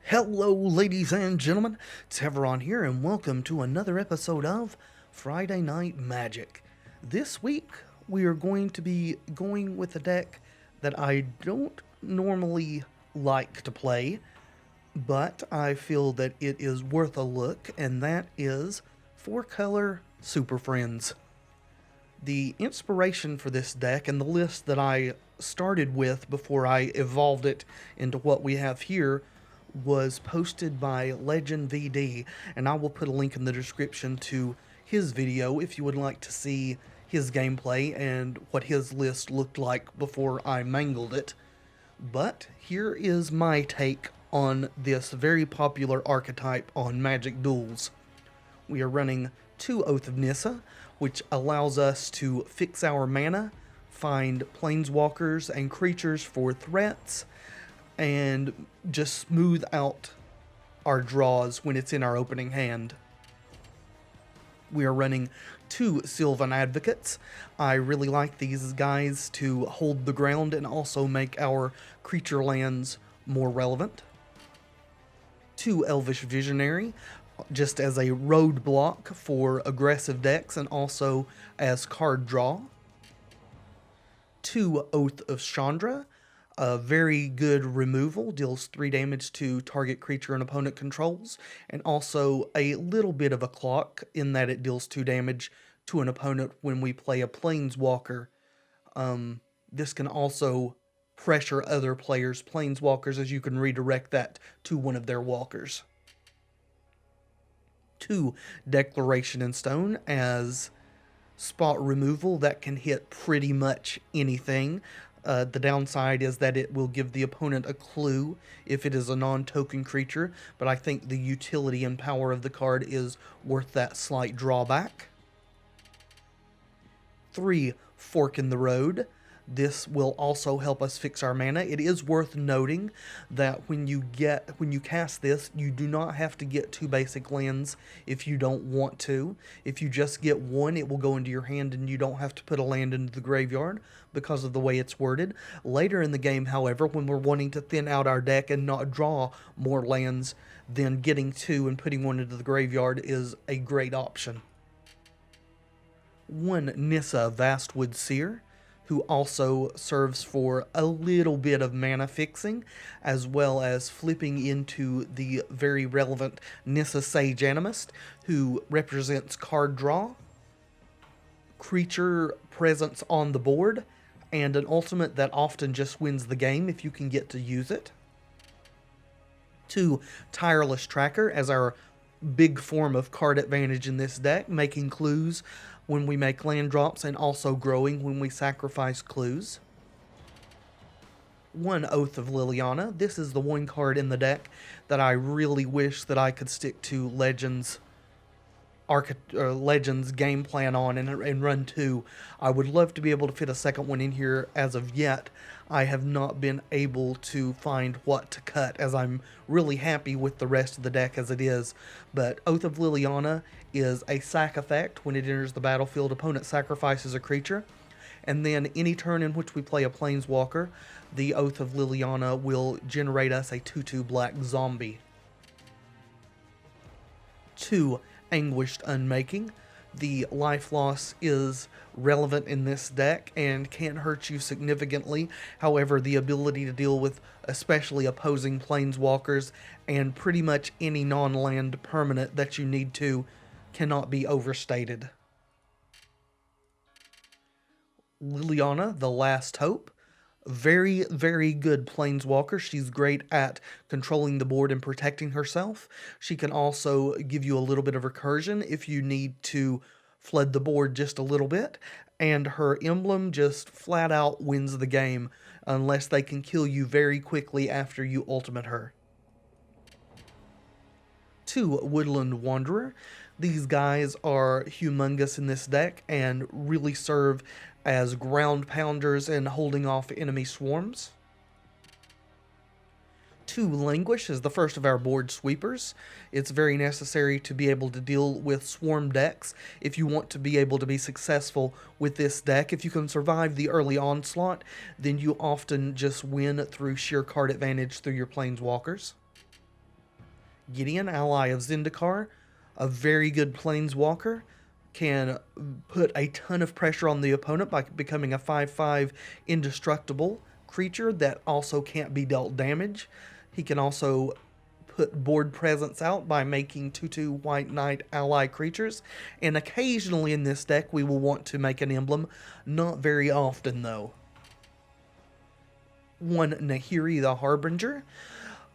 Hello, ladies and gentlemen, Teveron here, and welcome to another episode of Friday Night Magic. This week, we are going to be going with a deck that I don't normally like to play, but I feel that it is worth a look, and that is 4-color Super Friends. The inspiration for this deck and the list that I started with before I evolved it into what we have here was posted by Legend VD, and I will put a link in the description to his video if you would like to see his gameplay and what his list looked like before I mangled it. But here is my take on this very popular archetype on Magic Duels. We are running 2 Oath of Nissa, which allows us to fix our mana, find planeswalkers and creatures for threats, and just smooth out our draws when it's in our opening hand. We are running 2 Sylvan Advocates. I really like these guys to hold the ground and also make our creature lands more relevant. 2 Elvish Visionary, just as a roadblock for aggressive decks and also as card draw. 2 Oath of Chandra, a very good removal, deals 3 damage to target creature an opponent controls, and also a little bit of a clock in that it deals 2 damage to an opponent when we play a planeswalker. This can also pressure other players' planeswalkers, as you can redirect that to one of their walkers. 2 Declaration in Stone as spot removal that can hit pretty much anything. The downside is that it will give the opponent a clue if it is a non-token creature, but I think the utility and power of the card is worth that slight drawback. 3 Fork in the Road. This will also help us fix our mana. It is worth noting that when you cast this, you do not have to get 2 basic lands if you don't want to. If you just get 1, it will go into your hand and you don't have to put a land into the graveyard because of the way it's worded. Later in the game, however, when we're wanting to thin out our deck and not draw more lands, then getting 2 and putting 1 into the graveyard is a great option. 1 Nissa Vastwood Seer, who also serves for a little bit of mana fixing, as well as flipping into the very relevant Nissa Sage Animist, who represents card draw, creature presence on the board, and an ultimate that often just wins the game if you can get to use it. 2 Tireless Tracker as our big form of card advantage in this deck, making clues when we make land drops and also growing when we sacrifice clues. 1 Oath of Liliana. This is the one card in the deck that I really wish that I could stick to Legends game plan on and run 2. I would love to be able to fit a second one in here. As of yet, I have not been able to find what to cut, as I'm really happy with the rest of the deck as it is. But Oath of Liliana is a sack effect. When it enters the battlefield, opponent sacrifices a creature, and then any turn in which we play a planeswalker, the Oath of Liliana will generate us a 2/2 black zombie. 2 Anguished Unmaking. The life loss is relevant in this deck and can't hurt you significantly. However, the ability to deal with especially opposing planeswalkers and pretty much any non-land permanent that you need to cannot be overstated. Liliana, the Last Hope. Very, very good planeswalker. She's great at controlling the board and protecting herself. She can also give you a little bit of recursion if you need to flood the board just a little bit. And her emblem just flat out wins the game unless they can kill you very quickly after you ultimate her. 2 Woodland Wanderer. These guys are humongous in this deck and really serve as ground pounders and holding off enemy swarms. 2 Languish is the first of our board sweepers. It's very necessary to be able to deal with swarm decks if you want to be able to be successful with this deck. If you can survive the early onslaught, then you often just win through sheer card advantage through your planeswalkers. Gideon, ally of Zendikar, a very good planeswalker, can put a ton of pressure on the opponent by becoming a 5/5 indestructible creature that also can't be dealt damage. He can also put board presence out by making 2/2 white knight ally creatures, and occasionally in this deck we will want to make an emblem, not very often though. One Nahiri the Harbinger.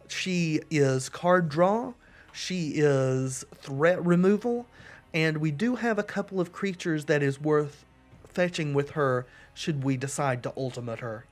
She is card draw, she is threat removal, and we do have a couple of creatures that is worth fetching with her should we decide to ultimate her.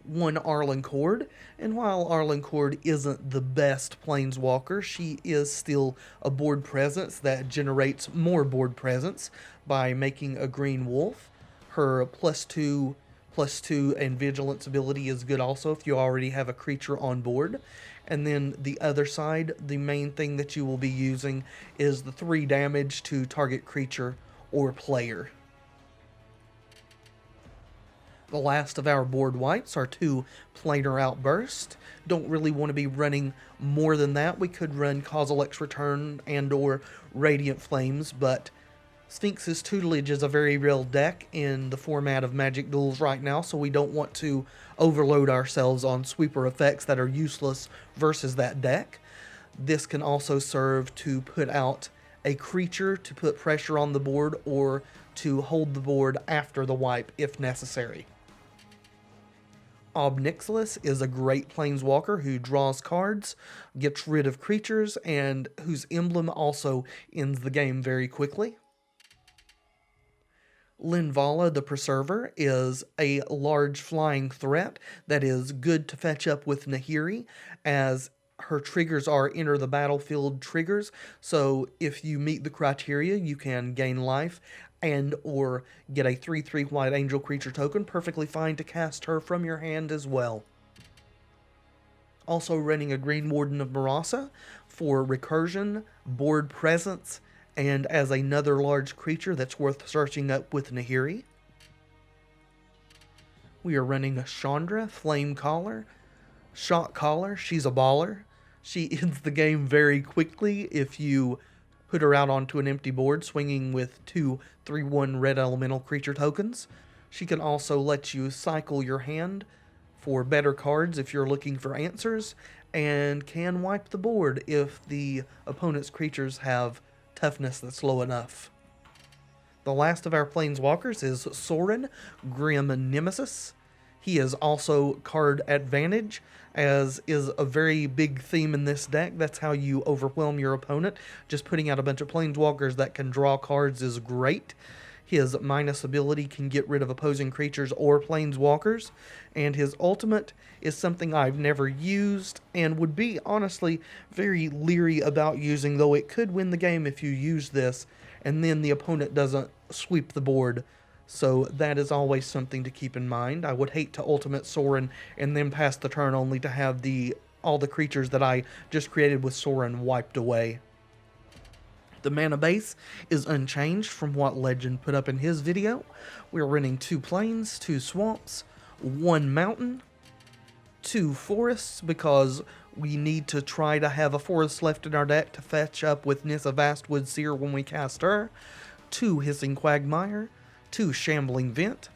One Arlinn Kord, and while Arlinn Kord isn't the best planeswalker, she is still a board presence that generates more board presence by making a green wolf. Her +2/+2 and vigilance ability is good also if you already have a creature on board. And then the other side, the main thing that you will be using is the 3 damage to target creature or player. The last of our board wipes are 2 Planar Outburst. Don't really want to be running more than that. We could run Causal X Return and or Radiant Flames, but Sphinx's Tutelage is a very real deck in the format of Magic Duels right now, so we don't want to overload ourselves on sweeper effects that are useless versus that deck. This can also serve to put out a creature to put pressure on the board or to hold the board after the wipe if necessary. Ob Nixilis is a great planeswalker who draws cards, gets rid of creatures, and whose emblem also ends the game very quickly. Linvala the Preserver is a large flying threat that is good to fetch up with Nahiri, as her triggers are enter the battlefield triggers, so if you meet the criteria you can gain life and or get a 3/3 white angel creature token, perfectly fine to cast her from your hand as well. Also running a Greenwarden of Murasa for recursion, board presence, and as another large creature that's worth searching up with Nahiri. We are running a Chandra, Flame Caller, Shot Caller. She's a baller. She ends the game very quickly if you put her out onto an empty board, swinging with 2 3/1 red elemental creature tokens. She can also let you cycle your hand for better cards if you're looking for answers, and can wipe the board if the opponent's creatures have toughness that's low enough. The last of our planeswalkers is Sorin, Grim Nemesis. He is also card advantage, as is a very big theme in this deck. That's how you overwhelm your opponent. Just putting out a bunch of planeswalkers that can draw cards is great. His minus ability can get rid of opposing creatures or planeswalkers, and his ultimate is something I've never used and would be honestly very leery about using, though it could win the game if you use this and then the opponent doesn't sweep the board. So that is always something to keep in mind. I would hate to ultimate Sorin and then pass the turn only to have all the creatures that I just created with Sorin wiped away. The mana base is unchanged from what Legend put up in his video. We're running 2 plains, 2 swamps, 1 mountain, 2 forests, because we need to try to have a forest left in our deck to fetch up with Nissa Vastwood Seer when we cast her, 2 Hissing Quagmire, 2 Shambling Vent,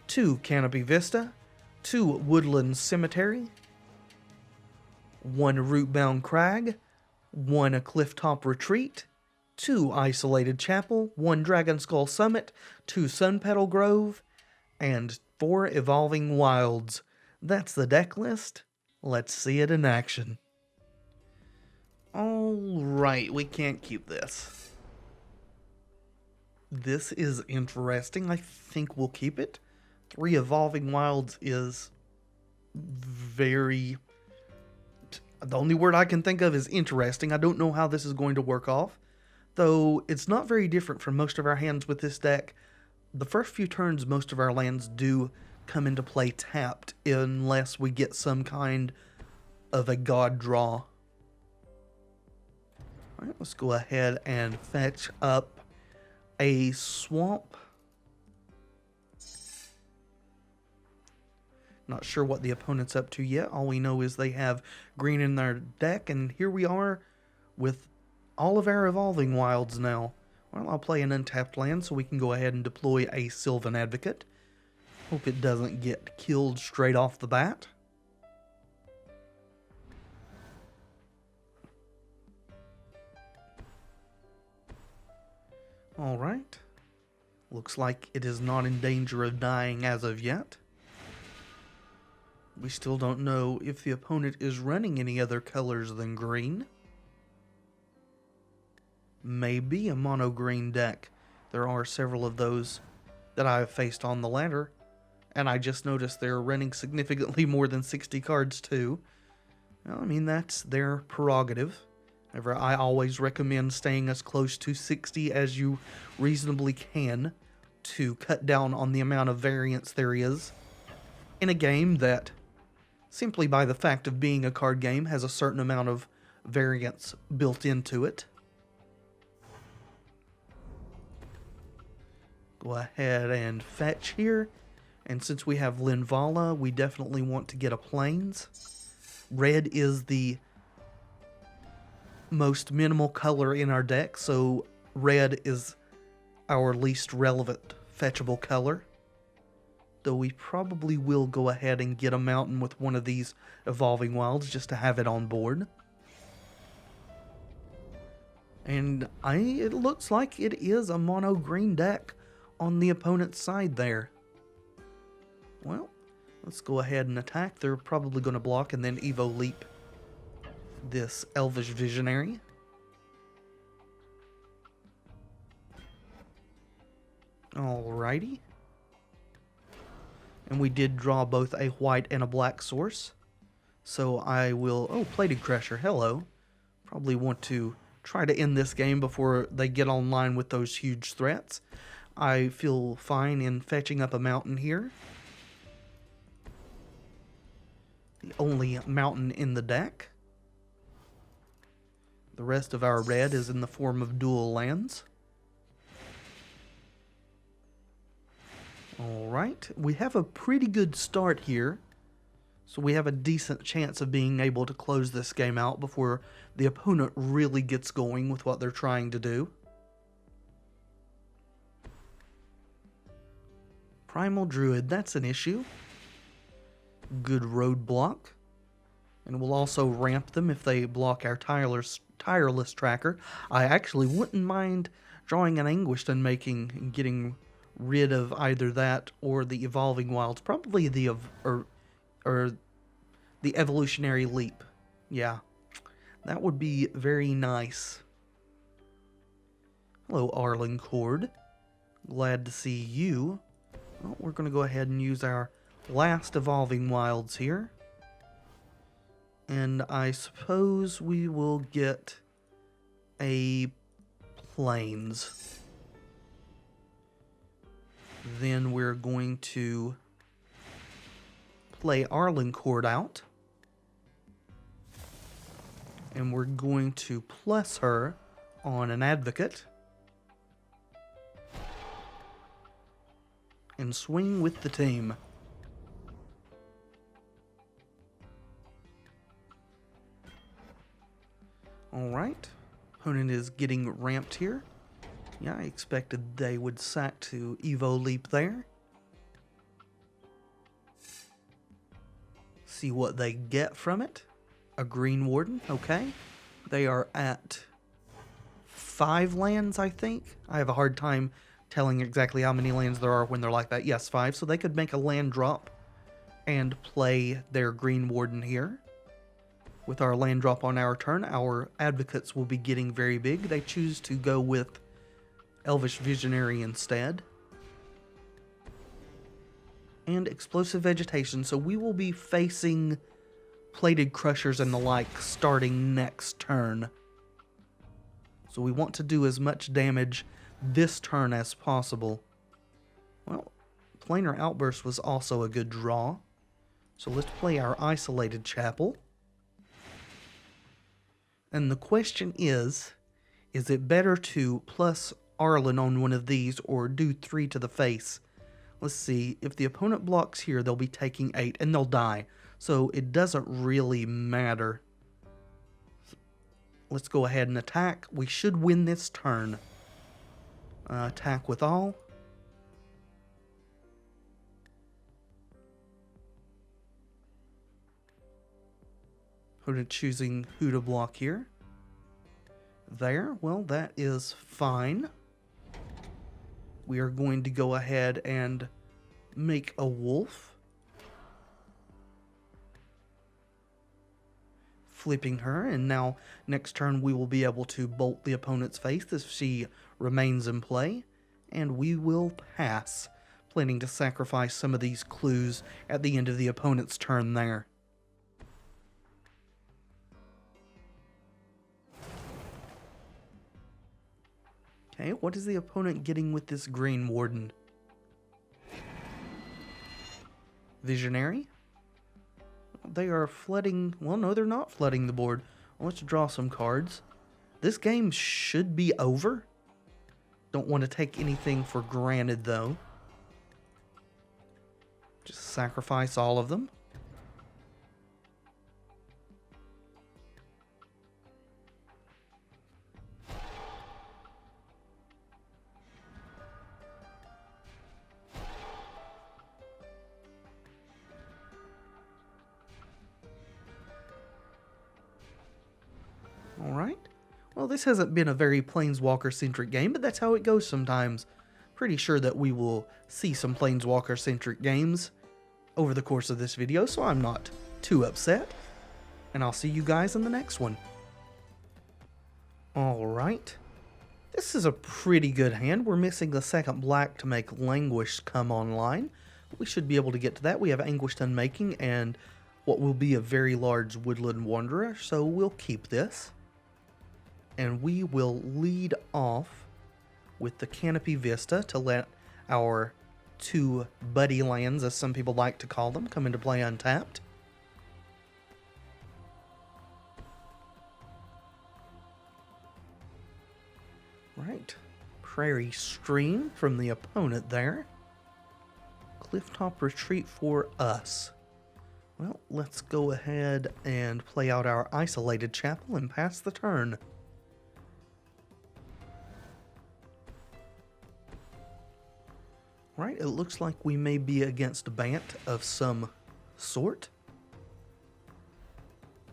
2 Canopy Vista, 2 Woodland Cemetery, 1 Rootbound Crag, 1 Clifftop Retreat, 2 Isolated Chapel, 1 Dragonskull Summit, 2 Sunpetal Grove, and 4 Evolving Wilds. That's the deck list. Let's see it in action. Alright, we can't keep this. This is interesting. I think we'll keep it. 3 Evolving Wilds is very... The only word I can think of is interesting. I don't know how this is going to work off. Though it's not very different from most of our hands with this deck. The first few turns, most of our lands do come into play tapped unless we get some kind of a god draw. Alright, let's go ahead and fetch up a swamp. Not sure what the opponent's up to yet. All we know is they have green in their deck, and here we are with all of our Evolving Wilds now. Well, I'll play an untapped land so we can go ahead and deploy a Sylvan Advocate. Hope it doesn't get killed straight off the bat. Alright. Looks like it is not in danger of dying as of yet. We still don't know if the opponent is running any other colors than green. Maybe a mono green deck. There are several of those that I have faced on the ladder, and I just noticed they're running significantly more than 60 cards too. Well, I mean, that's their prerogative. However, I always recommend staying as close to 60 as you reasonably can to cut down on the amount of variance there is in a game that, simply by the fact of being a card game, has a certain amount of variance built into it. Go ahead and fetch here. And since we have Linvala, we definitely want to get a Plains. Red is the most minimal color in our deck, so red is our least relevant fetchable color. Though we probably will go ahead and get a mountain with one of these Evolving Wilds just to have it on board. And it looks like it is a mono green deck on the opponent's side there. Well, let's go ahead and attack. They're probably going to block and then Evo Leap this Elvish Visionary. Alrighty. And we did draw both a white and a black source. So I will... Oh, Plated Crusher, hello. Probably want to try to end this game before they get online with those huge threats. I feel fine in fetching up a mountain here. The only mountain in the deck. The rest of our red is in the form of dual lands. Alright, we have a pretty good start here. So we have a decent chance of being able to close this game out before the opponent really gets going with what they're trying to do. Primal Druid, that's an issue. Good roadblock. And we'll also ramp them if they block our Tireless Tracker. I actually wouldn't mind drawing an Anguished Unmaking and getting rid of either that or the Evolving Wilds. Probably the the Evolutionary Leap. Yeah, that would be very nice. Hello, Arlinn Kord. Glad to see you. Well, we're going to go ahead and use our last Evolving Wilds here. And I suppose we will get a Plains. Then we're going to play Arlinn Kord out. And we're going to plus her on an Advocate. And swing with the team. Alright. Opponent is getting ramped here. Yeah, I expected they would sack to Evo Leap there. See what they get from it. A Greenwarden, okay. They are at 5 lands, I think. I have a hard time telling exactly how many lands there are when they're like that. Yes, 5. So they could make a land drop and play their Greenwarden here. With our land drop on our turn, our Advocates will be getting very big. They choose to go with Elvish Visionary instead. And Explosive Vegetation, so we will be facing Plated Crushers and the like starting next turn. So we want to do as much damage this turn as possible. Well, Planar Outburst was also a good draw. So let's play our Isolated Chapel. And the question is it better to plus Arlinn on one of these or do 3 to the face Let's see, if the opponent blocks here, they'll be taking 8, and they'll die. So it doesn't really matter. Let's go ahead and attack. We should win this turn. Attack with all. Opponent choosing who to block here. There, well, that is fine. We are going to go ahead and make a wolf. Flipping her, and now next turn we will be able to bolt the opponent's face if she remains in play, and we will pass, planning to sacrifice some of these clues at the end of the opponent's turn there. Okay, what is the opponent getting with this Greenwarden? Visionary? They are flooding... Well, no, they're not flooding the board. Well, let's draw some cards. This game should be over. Don't want to take anything for granted, though. Just sacrifice all of them. Alright. Well, this hasn't been a very Planeswalker-centric game, but that's how it goes sometimes. Pretty sure that we will see some Planeswalker-centric games over the course of this video, so I'm not too upset. And I'll see you guys in the next one. Alright. This is a pretty good hand. We're missing the second black to make Languish come online. We should be able to get to that. We have Anguished Unmaking and what will be a very large Woodland Wanderer, so we'll keep this. And we will lead off with the Canopy Vista to let our 2 buddy lands, as some people like to call them, come into play untapped. Right. Prairie Stream from the opponent there. Clifftop Retreat for us. Well, let's go ahead and play out our Isolated Chapel and pass the turn. Right, it looks like we may be against Bant of some sort.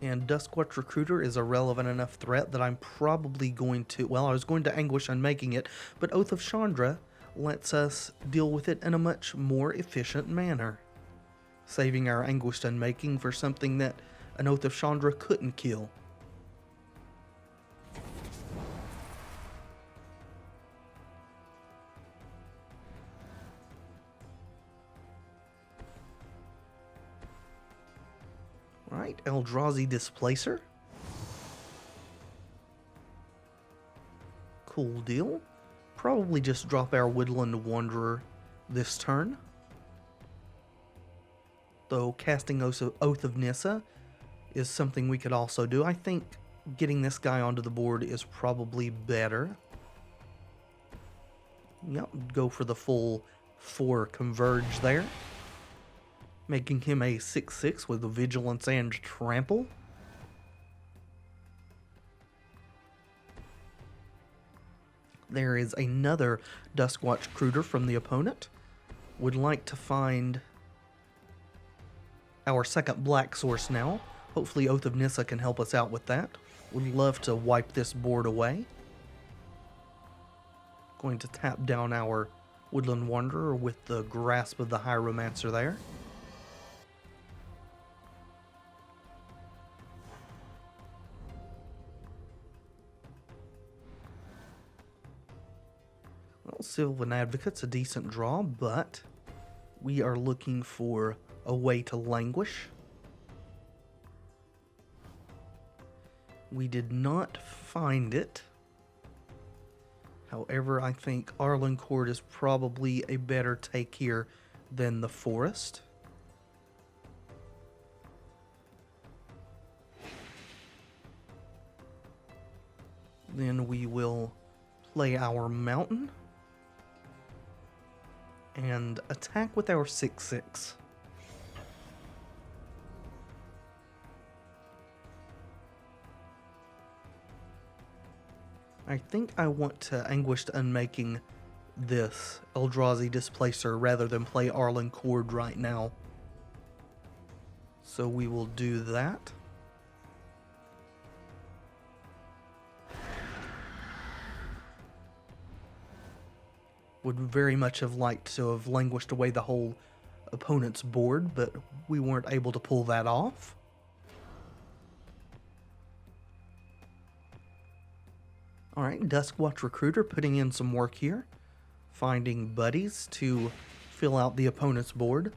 And Duskwatch Recruiter is a relevant enough threat that I'm probably going to... Well, I was going to Anguish Unmaking it, but Oath of Chandra lets us deal with it in a much more efficient manner. Saving our Anguished Unmaking for something that an Oath of Chandra couldn't kill. Right, Eldrazi Displacer. Cool deal. Probably just drop our Woodland Wanderer this turn. Though casting Oath of Nissa is something we could also do. I think getting this guy onto the board is probably better. Yep, go for the full 4 Converge there. Making him a 6/6 with Vigilance and Trample. There is another Duskwatch Recruiter from the opponent. Would like to find our second black source now. Hopefully Oath of Nissa can help us out with that. Would love to wipe this board away. Going to tap down our Woodland Wanderer with the Grasp of the Hieromancer there. Well, Sylvan Advocate's a decent draw, but we are looking for a way to Languish. We did not find it. However, I think Arlinn Kord is probably a better take here than the Forest. Then we will play our Mountain. and attack with our 6/6. I think I want to Anguished Unmaking this Eldrazi Displacer rather than play Arlinn Kord right now. So we will do that. Would very much have liked to have languished away the whole opponent's board, but we weren't able to pull that off. Alright, Duskwatch Recruiter putting in some work here. Finding buddies to fill out the opponent's board.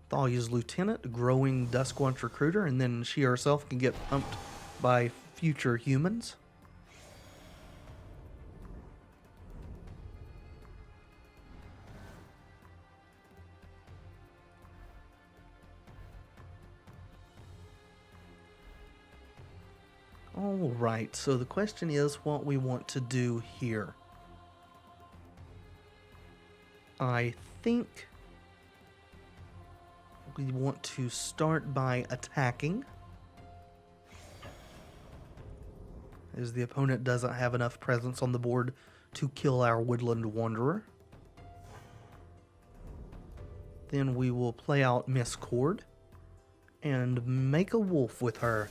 Thalia's Lieutenant growing Duskwatch Recruiter, and then she herself can get pumped by future humans. Alright, so the question is what we want to do here. I think we want to start by attacking, as the opponent doesn't have enough presence on the board to kill our Woodland Wanderer. Then we will play out Miss Kord and make a wolf with her.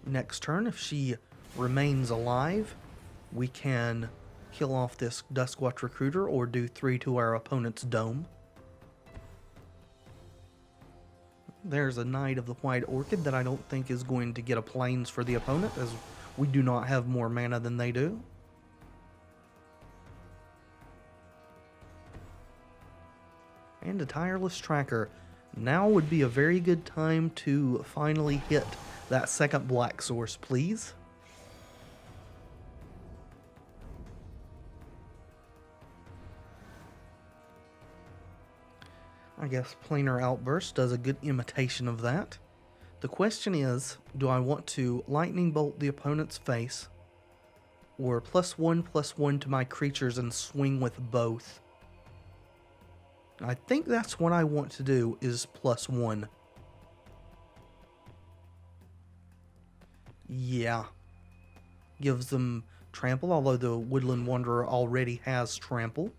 Next turn, if she remains alive, we can kill off this Duskwatch Recruiter or do 3 to our opponent's dome. There's a Knight of the White Orchid that I don't think is going to get a plains for the opponent, as we do not have more mana than they do. And a Tireless Tracker. Now would be a very good time to finally hit that second black source, please. I guess Planar Outburst does a good imitation of that. The question is, do I want to Lightning Bolt the opponent's face, or +1/+1 to my creatures and swing with both? I think that's what I want to do, is +1. Yeah. Gives them trample, although the Woodland Wanderer already has trample.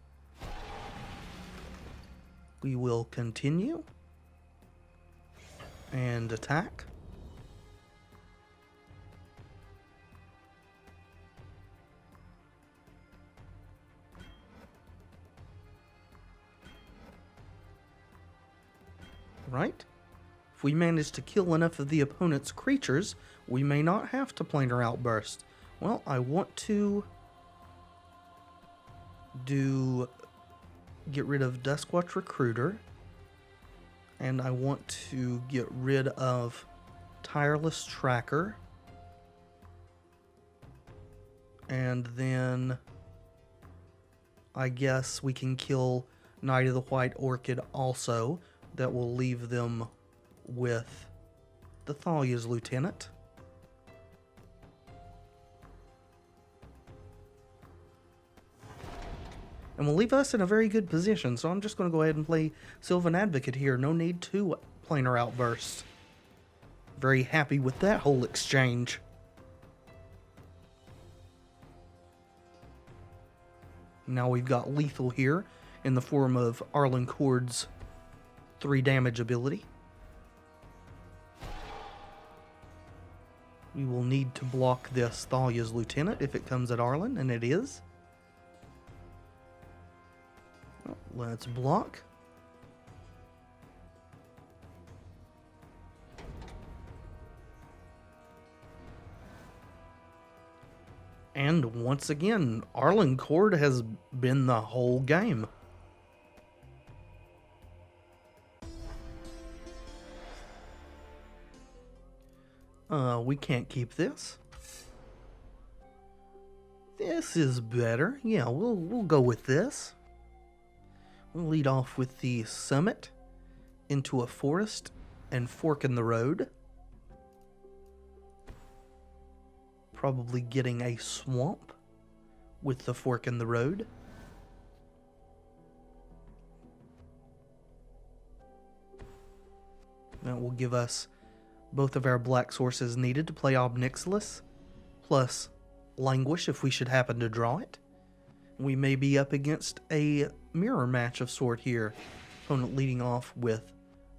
We will continue and attack. Right? If we manage to kill enough of the opponent's creatures, we may not have to Planar Outburst. Well, I want to get rid of Duskwatch Recruiter, and I want to get rid of Tireless Tracker, and then I guess we can kill Knight of the White Orchid also. That will leave them with the Thalia's Lieutenant. And will leave us in a very good position, so I'm just going to go ahead and play Sylvan Advocate here. No need to Planar Outburst. Very happy with that whole exchange. Now we've got lethal here in the form of Arlinn Kord's 3 damage ability. We will need to block this Thalia's Lieutenant if it comes at Arlinn, and it is. Well, let's block. And once again, Arlinn Kord has been the whole game. We can't keep this. This is better. Yeah, we'll go with this. We'll lead off with the Summit into a forest and fork in the road. probably getting a swamp with the fork in the road. That will give us both of our black sources needed to play Ob Nixilis, plus Languish if we should happen to draw it. We may be up against a mirror match of sort here. Opponent leading off with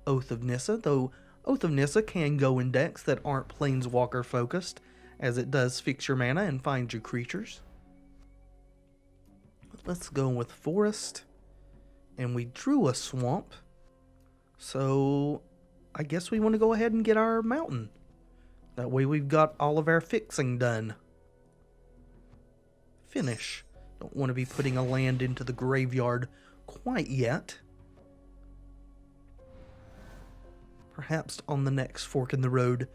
Oath of Nissa, though Oath of Nissa can go in decks that aren't Planeswalker focused, as it does fix your mana and find your creatures. Let's go with Forest, and we drew a Swamp, so I guess we want to go ahead and get our Mountain. That way we've got all of our fixing done. Finish. Don't want to be putting a land into the graveyard quite yet. Perhaps on the next fork in the road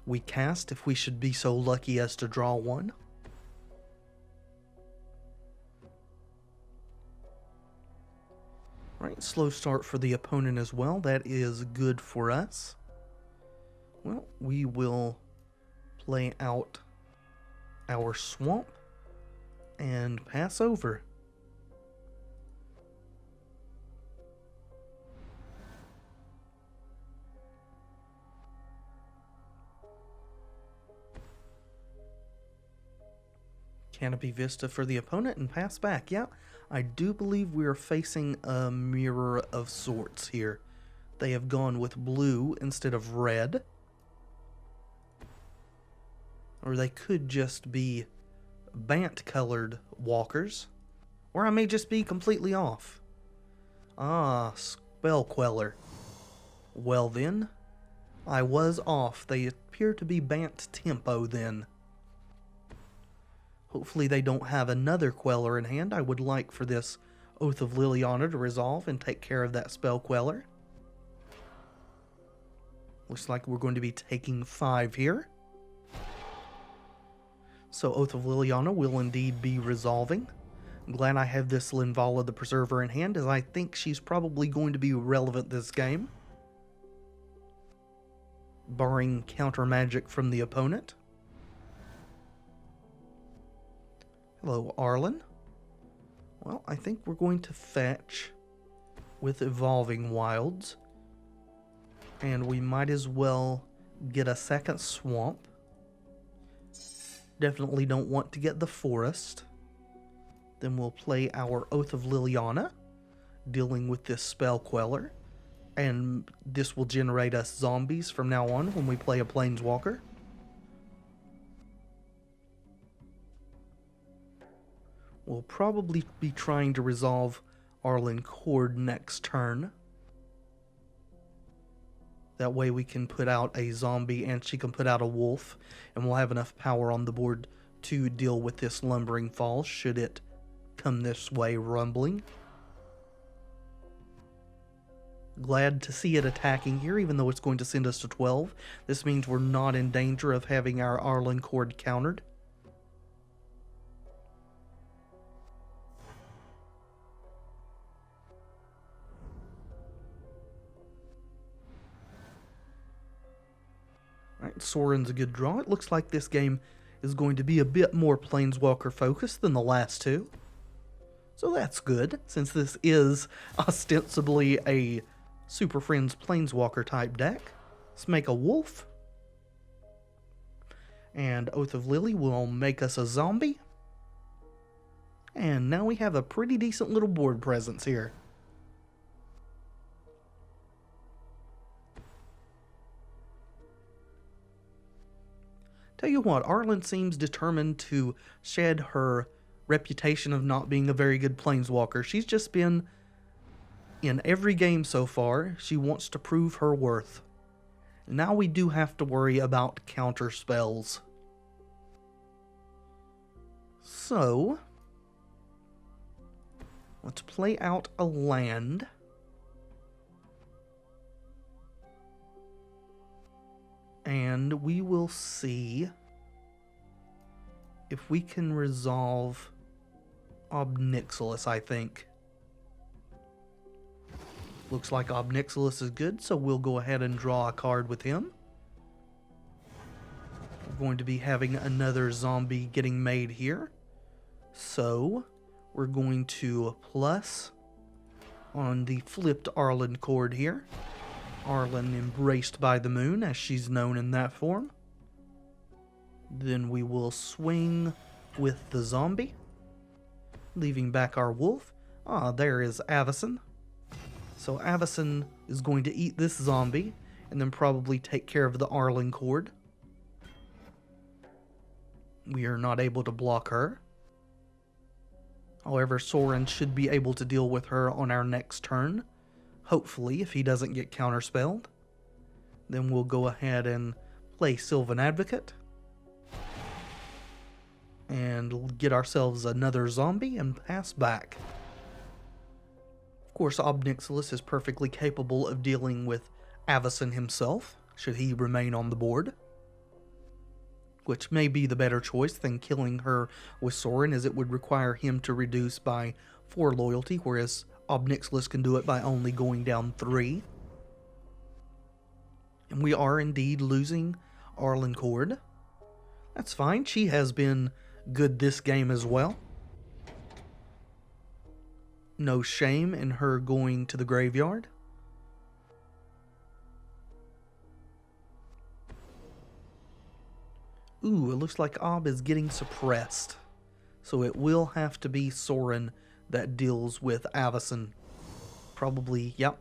we cast, if we should be so lucky as to draw one. Right, slow start for the opponent as well. That is good for us. Well, we will play out our swamp and pass over. Canopy Vista for the opponent and pass back. Yeah, I do believe we are facing a mirror of sorts here. They have gone with blue instead of red. Or they could just be Bant colored walkers. Or I may just be completely off. Ah, Spell Queller. Well then, I was off. They appear to be Bant Tempo then. Hopefully they don't have another Queller in hand. I would like for this Oath of Liliana to resolve and take care of that Spell Queller. Looks like we're going to be taking 5 here. So Oath of Liliana will indeed be resolving. I'm glad I have this Linvala the Preserver in hand, as I think she's probably going to be relevant this game. Barring counter magic from the opponent. Hello, Arlinn. Well, I think we're going to fetch with Evolving Wilds. And we might as well get a second swamp. Definitely don't want to get the forest. Then we'll play our Oath of Liliana, dealing with this Spell Queller. And this will generate us zombies from now on when we play a Planeswalker. We'll probably be trying to resolve Arlinn Kord next turn. That way we can put out a zombie and she can put out a wolf, and we'll have enough power on the board to deal with this Lumbering Fall should it come this way rumbling. Glad to see it attacking here, even though it's going to send us to 12. This means we're not in danger of having our Arlinn Kord countered. Alright, Sorin's a good draw. It looks like this game is going to be a bit more Planeswalker focused than the last two. So that's good, since this is ostensibly a Super Friends Planeswalker type deck. Let's make a wolf. And Oath of Lily will make us a zombie. And now we have a pretty decent little board presence here. Tell you what, Arlinn seems determined to shed her reputation of not being a very good Planeswalker. She's just been in every game so far. She wants to prove her worth. Now we do have to worry about counter spells. So, let's play out a land. And we will see if we can resolve Ob Nixilis, I think. Looks like Ob Nixilis is good, so we'll go ahead and draw a card with him. going to be having another zombie getting made here. So we're going to plus on the flipped Arlinn Kord here. Arlinn embraced by the moon, as she's known in that form. Then we will swing with the zombie, leaving back our wolf. Ah, there is Avacyn. So Avacyn is going to eat this zombie, and then probably take care of the Arlinn Kord. We are not able to block her. However, Sorin should be able to deal with her on our next turn. Hopefully, if he doesn't get counterspelled. Then we'll go ahead and play Sylvan Advocate. And get ourselves another zombie and pass back. Of course, Ob Nixilis is perfectly capable of dealing with Avacyn himself, should he remain on the board. Which may be the better choice than killing her with Sorin, as it would require him to reduce by 4 loyalty, whereas Ob Nixilis can do it by only going down 3. And we are indeed losing Arlinn Kord. That's fine, she has been good this game as well. No shame in her going to the graveyard. Ooh, it looks like Ob is getting suppressed. So it will have to be Sorin that deals with Avacyn. Probably, yep.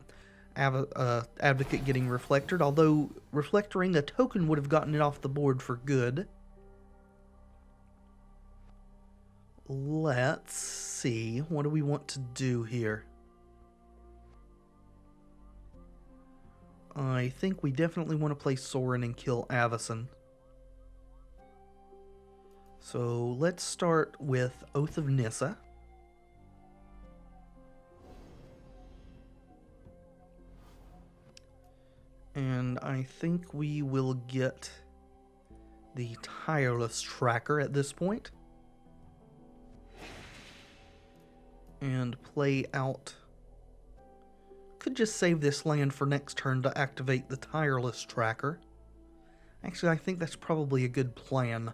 Advocate getting reflected, although reflectoring a token would have gotten it off the board for good. Let's see, what do we want to do here? I think we definitely want to play Sorin and kill Avacyn. So let's start with Oath of Nissa. And I think we will get the Tireless Tracker at this point. And play out... Could just save this land for next turn to activate the Tireless Tracker. Actually, I think that's probably a good plan.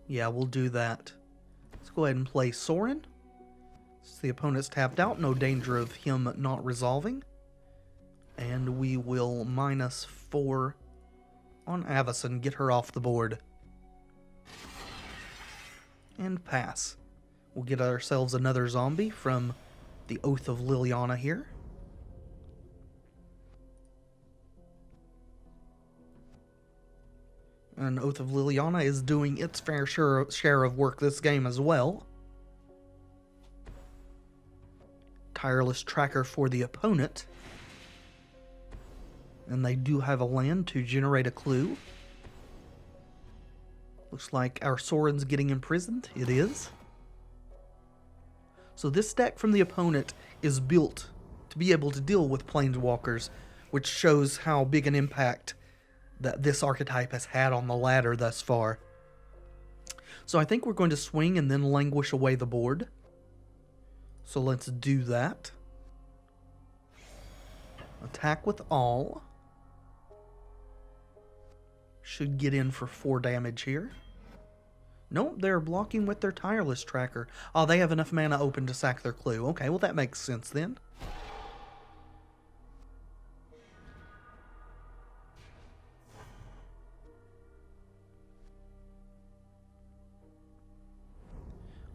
Yeah, we'll do that. Let's go ahead and play Sorin. Since the opponent's tapped out, no danger of him not resolving. And we will -4 on Avacyn, get her off the board. And pass. We'll get ourselves another zombie from the Oath of Liliana here. And Oath of Liliana is doing its fair share of work this game as well. Tireless Tracker for the opponent. And they do have a land to generate a clue. Looks like our Sorin's getting imprisoned. It is. So this deck from the opponent is built to be able to deal with Planeswalkers, which shows how big an impact that this archetype has had on the ladder thus far. So I think we're going to swing and then languish away the board. So let's do that. Attack with all. Should get in for 4 damage here. Nope, they're blocking with their Tireless Tracker. Oh, they have enough mana open to sack their clue. Okay, well that makes sense then.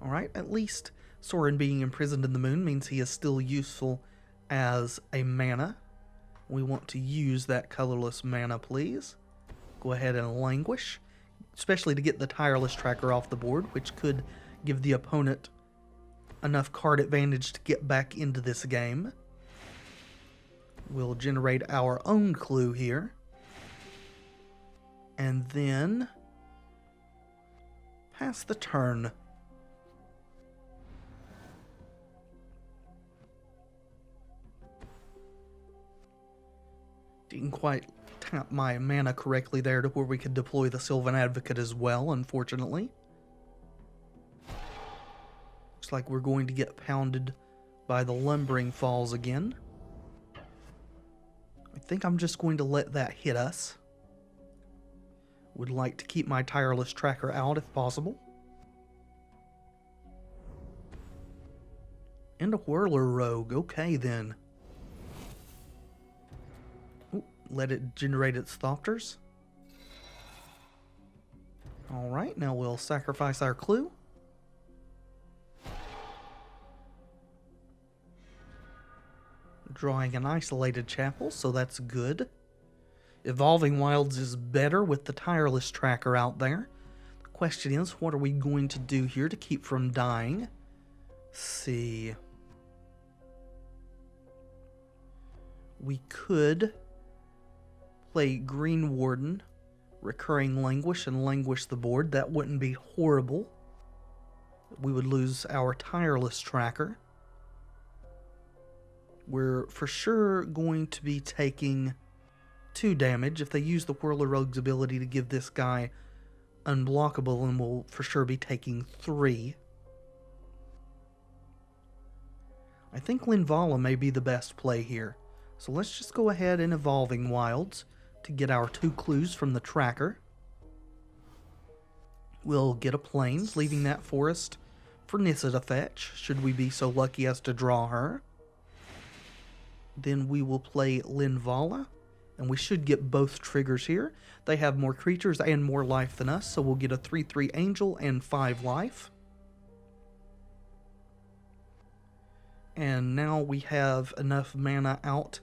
Alright, at least Sorin being imprisoned in the moon means he is still useful as a mana. We want to use that colorless mana, please. Go ahead and languish, especially to get the Tireless Tracker off the board, which could give the opponent enough card advantage to get back into this game. We'll generate our own clue here. And then pass the turn. Didn't quite tap my mana correctly there to where we could deploy the Sylvan Advocate as well, unfortunately. Looks like we're going to get pounded by the Lumbering Falls again. I think I'm just going to let that hit us. Would like to keep my Tireless Tracker out if possible. And a Whirler Rogue. Okay, then. Ooh, let it generate its Thopters. Alright, now we'll sacrifice our clue. Drawing an Isolated Chapel, so that's good. Evolving Wilds is better with the Tireless Tracker out there. The question is, what are we going to do here to keep from dying? Let's see. We could play Greenwarden, recurring Languish, and Languish the board. That wouldn't be horrible. We would lose our Tireless Tracker. We're for sure going to be taking 2 damage. If they use the Whirler Rogue's ability to give this guy unblockable, and we'll for sure be taking 3. I think Linvala may be the best play here. So let's just go ahead and Evolving Wilds to get our 2 clues from the tracker. We'll get a Plains, leaving that forest for Nissa to fetch, should we be so lucky as to draw her. Then we will play Linvala, and we should get both triggers here. They have more creatures and more life than us, so we'll get a 3/3 Angel and 5 life. And now we have enough mana out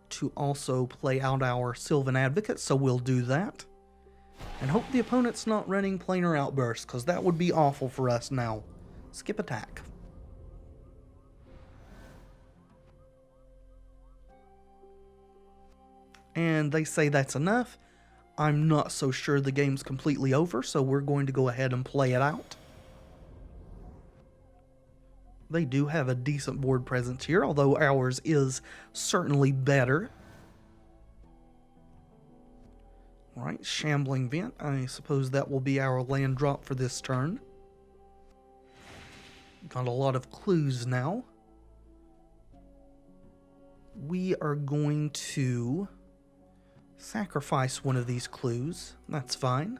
to also play out our Sylvan Advocate, so we'll do that. And hope the opponent's not running Planar Outburst, because that would be awful for us now. Skip attack. And they say that's enough. I'm not so sure the game's completely over, so we're going to go ahead and play it out. They do have a decent board presence here, although ours is certainly better. Alright, Shambling Vent. I suppose that will be our land drop for this turn. Got a lot of clues now. We are going to sacrifice one of these clues. That's fine.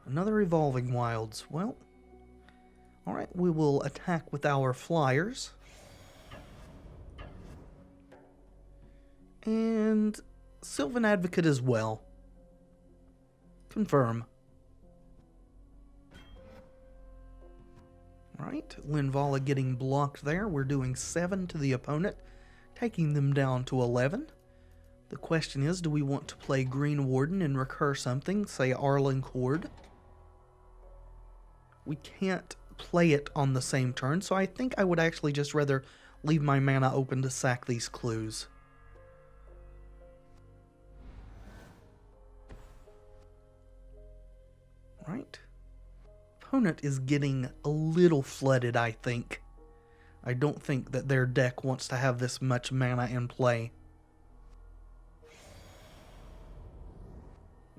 Another Evolving Wilds. Well, alright, we will attack with our flyers. And Sylvan Advocate as well. Confirm. Alright, Linvala getting blocked there. We're doing 7 to the opponent, taking them down to 11. The question is, do we want to play Greenwarden and recur something, say Arlinn Kord? We can't play it on the same turn, so I think I would actually just rather leave my mana open to sack these clues. Right. Opponent is getting a little flooded, I think. I don't think that their deck wants to have this much mana in play.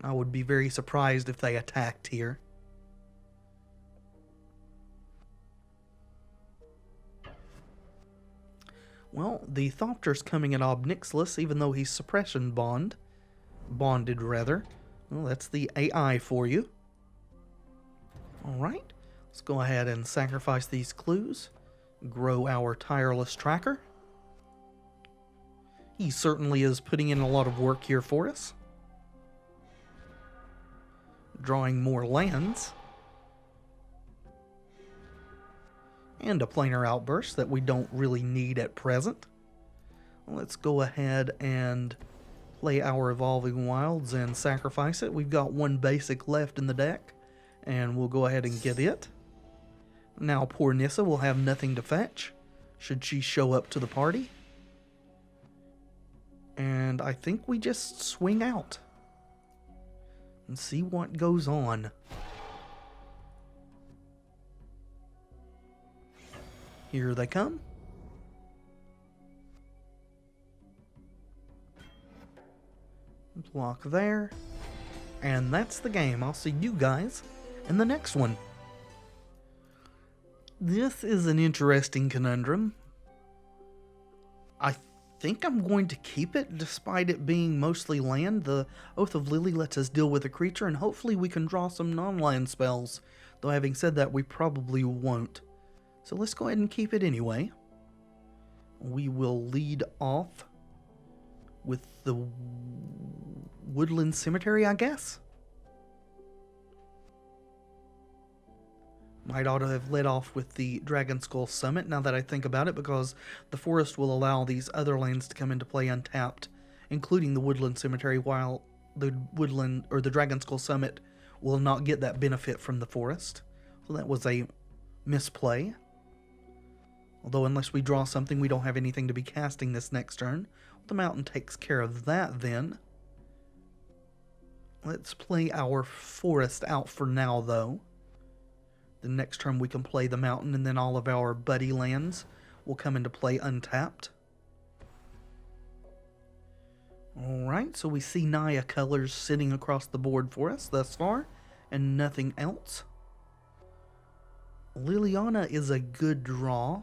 I would be very surprised if they attacked here. Well, the Thopter's coming at Ob Nixilis, even though he's suppression bonded rather. Well, that's the AI for you. Alright, let's go ahead and sacrifice these clues. Grow our Tireless Tracker. He certainly is putting in a lot of work here for us. Drawing more lands. And a Planar Outburst that we don't really need at present. Let's go ahead and play our Evolving Wilds and sacrifice it. We've got 1 basic left in the deck, and we'll go ahead and get it. Now poor Nissa will have nothing to fetch, should she show up to the party. And I think we just swing out and see what goes on. Here they come. Block there. And that's the game. I'll see you guys in the next one. This is an interesting conundrum. I think I'm going to keep it, despite it being mostly land. The Oath of Lily lets us deal with a creature, and hopefully we can draw some non-land spells. Though having said that, we probably won't. So let's go ahead and keep it anyway. We will lead off with the Woodland Cemetery, I guess. Might ought to have led off with the Dragonskull Summit, now that I think about it, because the forest will allow these other lands to come into play untapped, including the Woodland Cemetery, while the Woodland or the Dragonskull Summit will not get that benefit from the forest. So that was a misplay. Although unless we draw something, we don't have anything to be casting this next turn. The mountain takes care of that then. Let's play our forest out for now, though. The next turn we can play the mountain, and then all of our buddy lands will come into play untapped. Alright, so we see Naya colors sitting across the board for us thus far, and nothing else. Liliana is a good draw.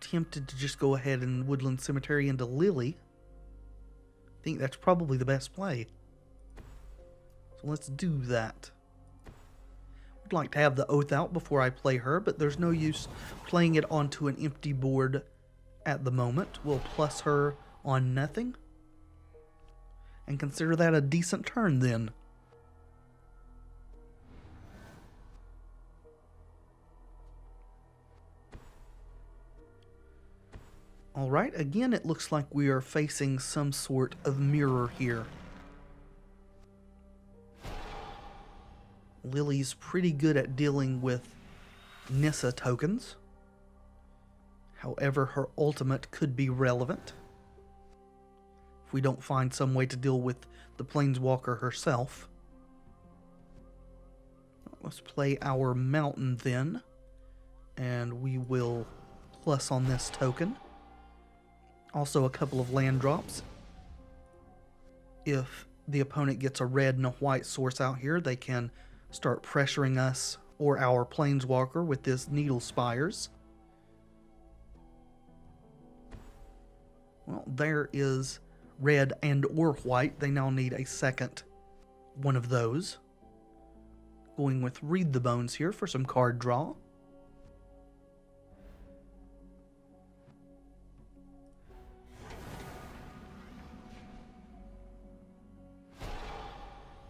Tempted to just go ahead and Woodland Cemetery into Lily. I think that's probably the best play. So let's do that. I'd like to have the Oath out before I play her, but there's no use playing it onto an empty board at the moment. We'll plus her on nothing. And consider that a decent turn then. Alright, again it looks like we are facing some sort of mirror here. Lily's pretty good at dealing with Nissa tokens. However, her ultimate could be relevant if we don't find some way to deal with the Planeswalker herself. Let's play our mountain then, and we will plus on this token. Also a couple of land drops. If the opponent gets a red and a white source out here, they can start pressuring us or our Planeswalker with this Needle Spires. Well, there is red and or white. They now need a second one of those. Going with Read the Bones here for some card draw.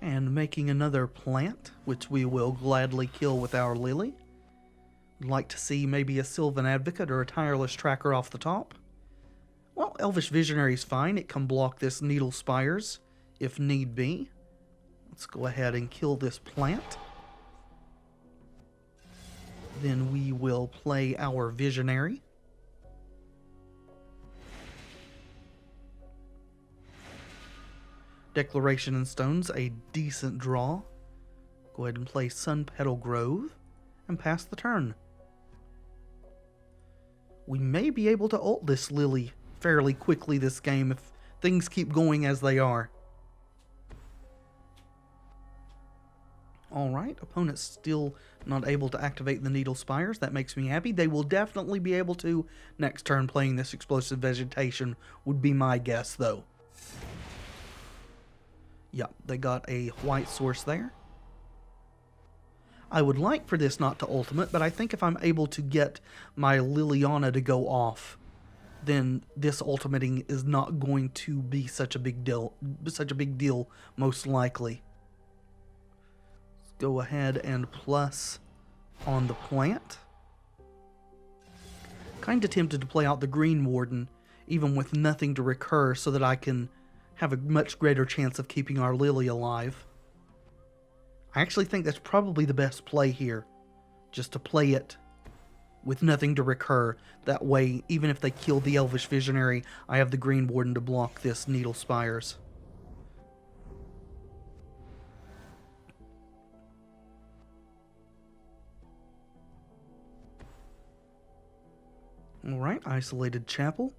And making another plant, which we will gladly kill with our Lily. I'd like to see maybe a Sylvan Advocate or a Tireless Tracker off the top. Well, Elvish Visionary is fine. It can block this Needle Spires if need be. Let's go ahead and kill this plant. Then we will play our Visionary. Declaration in Stone's a decent draw. Go ahead and play Sunpetal Grove and pass the turn. We may be able to ult this Lily fairly quickly this game if things keep going as they are. Alright, opponent's still not able to activate the Needle Spires. That makes me happy. They will definitely be able to next turn. Playing this Explosive Vegetation would be my guess, though. Yep, they got a white source there. I would like for this not to ultimate, but I think if I'm able to get my Liliana to go off, then this ultimating is not going to be such a big deal, most likely. Let's go ahead and plus on the plant. Kinda tempted to play out the Greenwarden, even with nothing to recur, so that I can have a much greater chance of keeping our Lily alive. I actually think that's probably the best play here, just to play it with nothing to recur. That way, even if they kill the Elvish Visionary, I have the Greenwarden to block this Needle Spires. Alright, Isolated Chapel.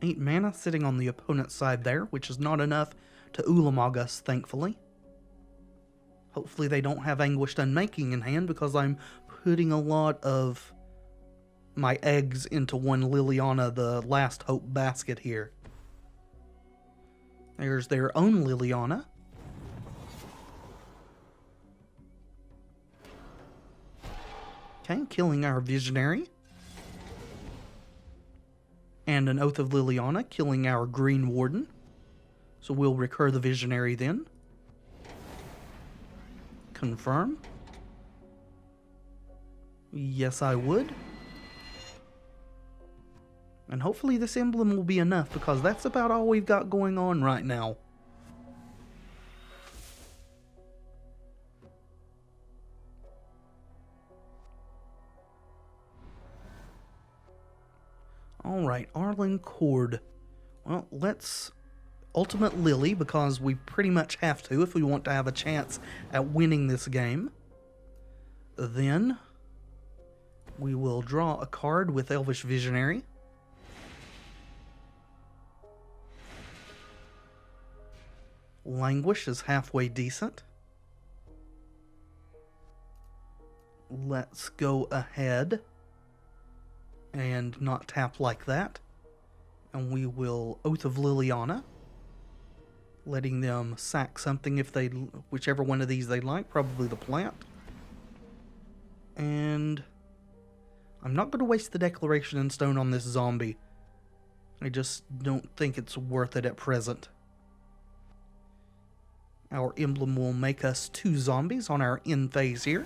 8 mana sitting on the opponent's side there, which is not enough to Ulamog us, thankfully. Hopefully they don't have Anguished Unmaking in hand, because I'm putting a lot of my eggs into one Liliana, the Last Hope basket here. There's their own Liliana. Okay, killing our Visionary. And an Oath of Liliana, killing our Greenwarden. So we'll recur the Visionary then. Confirm. Yes, I would. And hopefully this emblem will be enough, because that's about all we've got going on right now. Alright, Arlinn Kord. Well, let's Ultimate Lily, because we pretty much have to if we want to have a chance at winning this game. Then we will draw a card with Elvish Visionary. Languish is halfway decent. Let's go ahead and not tap like that. And we will Oath of Liliana, letting them sack something if they, whichever one of these they like, probably the plant. And I'm not going to waste the Declaration in Stone on this zombie. I just don't think it's worth it at present. Our emblem will make us 2 zombies on our end phase here.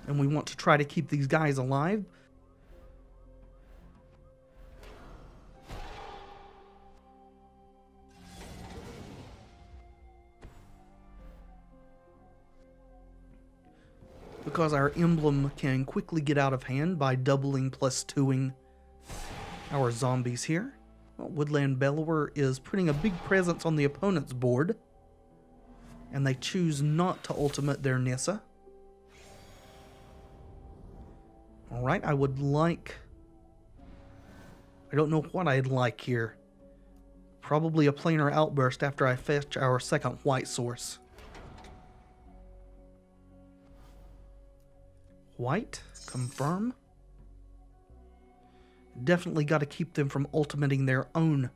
And we want to try to keep these guys alive. Because our emblem can quickly get out of hand by doubling plus 2ing our zombies here. Well, Woodland Bellower is putting a big presence on the opponent's board, and they choose not to ultimate their Nissa. Alright, I would like... I don't know what I'd like here. Probably a Planar Outburst after I fetch our second white source. White, confirm. Definitely got to keep them from ultimating their own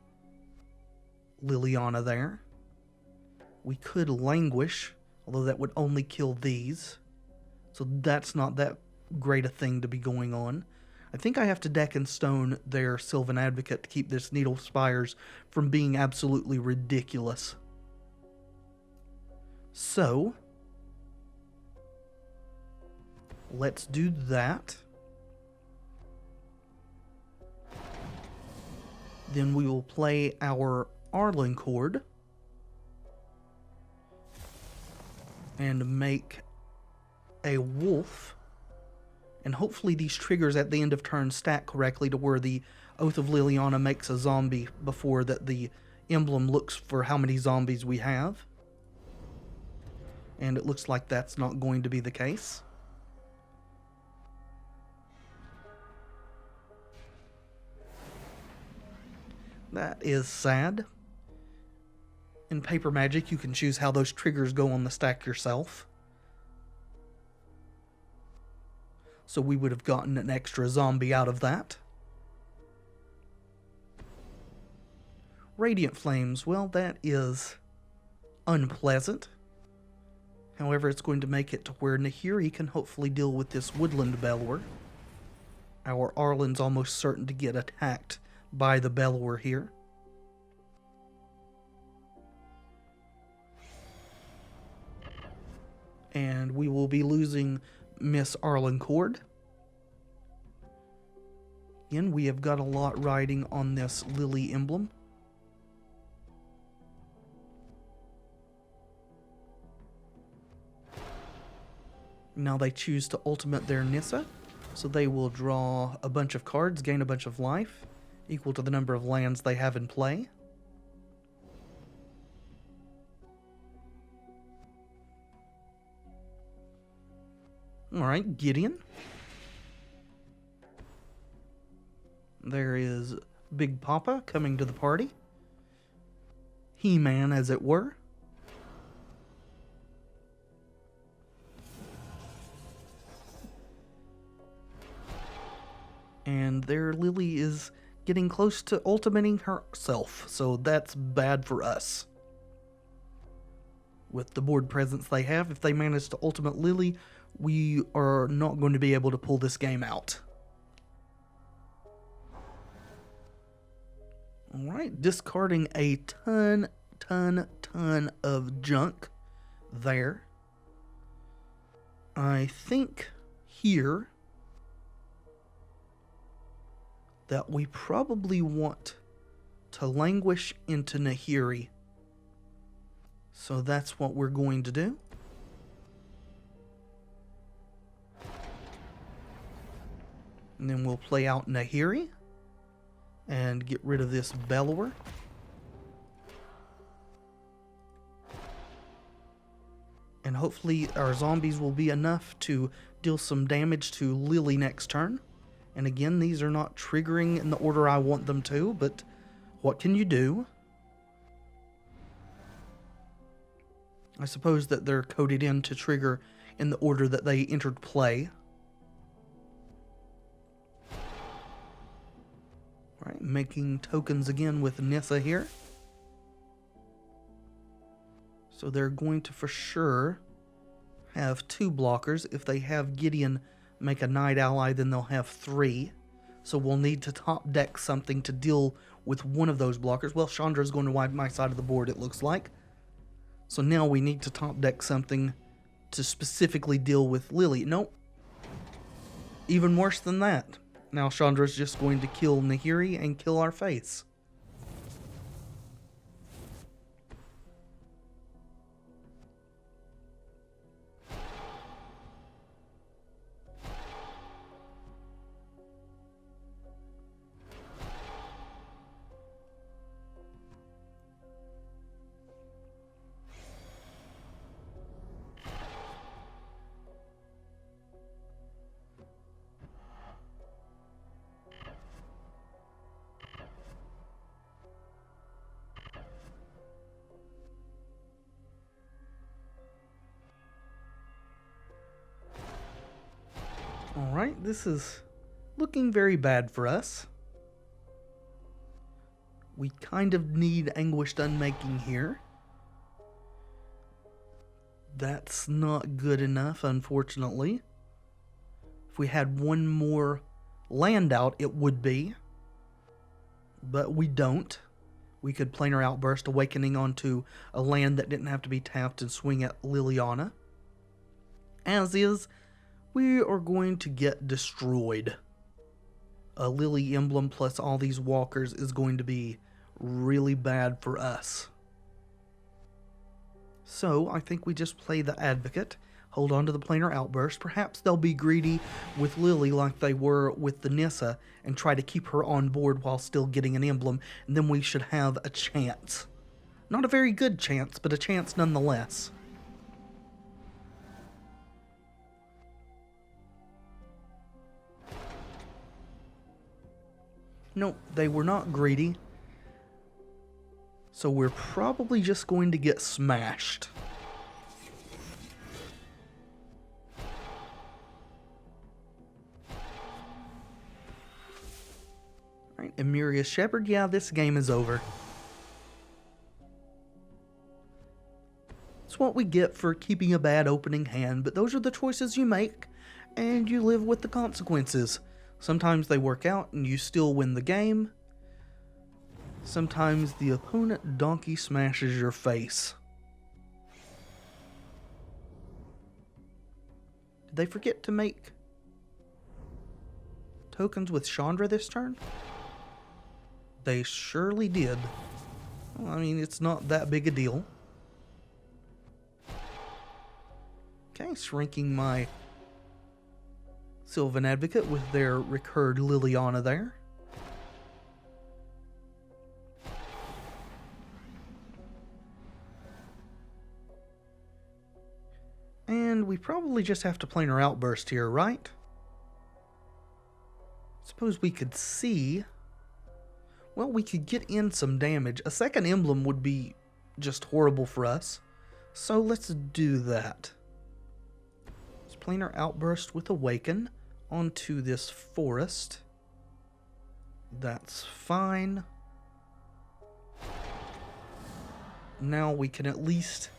Liliana there. We could Languish, although that would only kill these. So that's not that great a thing to be going on. I think I have to deck and stone their Sylvan Advocate to keep this Needle Spires from being absolutely ridiculous. So let's do that. Then we will play our Arlinn Kord and make a wolf. And hopefully these triggers at the end of turn stack correctly to where the Oath of Liliana makes a zombie before that the emblem looks for how many zombies we have. And it looks like that's not going to be the case. That is sad. In Paper Magic, you can choose how those triggers go on the stack yourself. So we would have gotten an extra zombie out of that. Radiant Flames, well, that is unpleasant. However, it's going to make it to where Nahiri can hopefully deal with this Woodland Bellower. Our Arlinn's almost certain to get attacked by the Bellower here. And we will be losing Miss Arlinn Kord. Again, we have got a lot riding on this Lily emblem. Now they choose to ultimate their Nissa, so they will draw a bunch of cards, gain a bunch of life, equal to the number of lands they have in play. Alright, Gideon. There is Big Papa coming to the party. He-Man, as it were. And their Lily is getting close to ultimating herself, so that's bad for us. With the board presence they have, if they manage to ultimate Lily, we are not going to be able to pull this game out. Alright, discarding a ton of junk there. I think here that we probably want to languish into Nahiri. So that's what we're going to do. And then we'll play out Nahiri and get rid of this Bellower. And hopefully our zombies will be enough to deal some damage to Lily next turn. And again, these are not triggering in the order I want them to, but what can you do? I suppose that they're coded in to trigger in the order that they entered play. Alright, making tokens again with Nissa here. So they're going to for sure have 2 blockers. If they have Gideon make a Knight ally, then they'll have 3. So we'll need to top deck something to deal with one of those blockers. Well, Chandra's going to wipe my side of the board, it looks like. So now we need to top deck something to specifically deal with Lily. Nope. Even worse than that. Now Chandra's just going to kill Nahiri and kill our face. Alright, this is looking very bad for us. We kind of need Anguished Unmaking here. That's not good enough, unfortunately. If we had one more land out, it would be. But we don't. We could Planar Outburst, Awakening onto a land that didn't have to be tapped and swing at Liliana. As is, we are going to get destroyed. A Lily emblem plus all these walkers is going to be really bad for us. So I think we just play the Advocate, hold on to the Planar Outburst. Perhaps they'll be greedy with Lily like they were with the Nissa and try to keep her on board while still getting an emblem, and then we should have a chance. Not a very good chance, but a chance nonetheless. Nope, they were not greedy. So we're probably just going to get smashed. Alright, Emirius Shepherd, yeah, this game is over. It's what we get for keeping a bad opening hand, but those are the choices you make, and you live with the consequences. Sometimes they work out and you still win the game. Sometimes the opponent donkey smashes your face. Did they forget to make tokens with Chandra this turn? They surely did. Well, I mean, it's not that big a deal. Okay, shrinking my Sylvan Advocate with their recurred Liliana there. And we probably just have to Planar Outburst here, right? Suppose we could see. Well, we could get in some damage. A second emblem would be just horrible for us. So let's do that. Let's Planar Outburst with Awaken onto this forest. That's fine. Now we can at least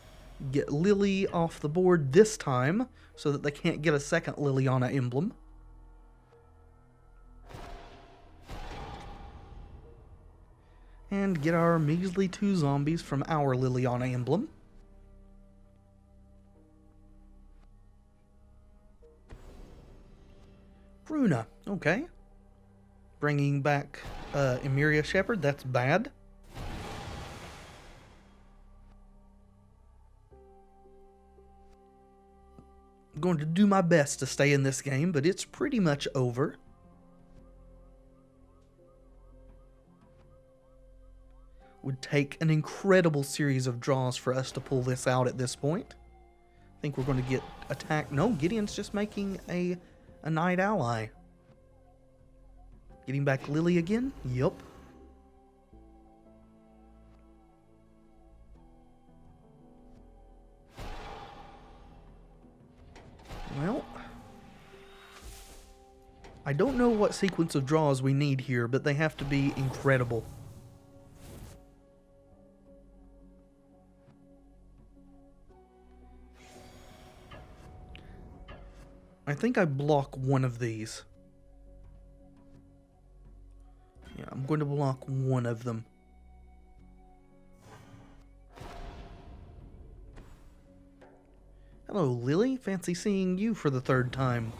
get Lily off the board this time, so that they can't get a second Liliana emblem. And get our measly 2 zombies from our Liliana emblem. Bruna, okay. Bringing back Emeria Shepherd, that's bad. I'm going to do my best to stay in this game, but it's pretty much over. Would take an incredible series of draws for us to pull this out at this point. I think we're going to get attacked. No, Gideon's just making a knight ally. Getting back Lily again? Yup. Well, I don't know what sequence of draws we need here, but they have to be incredible. I think I block one of these. Yeah, I'm going to block one of them. Hello, Lily. Fancy seeing you for the 3rd time.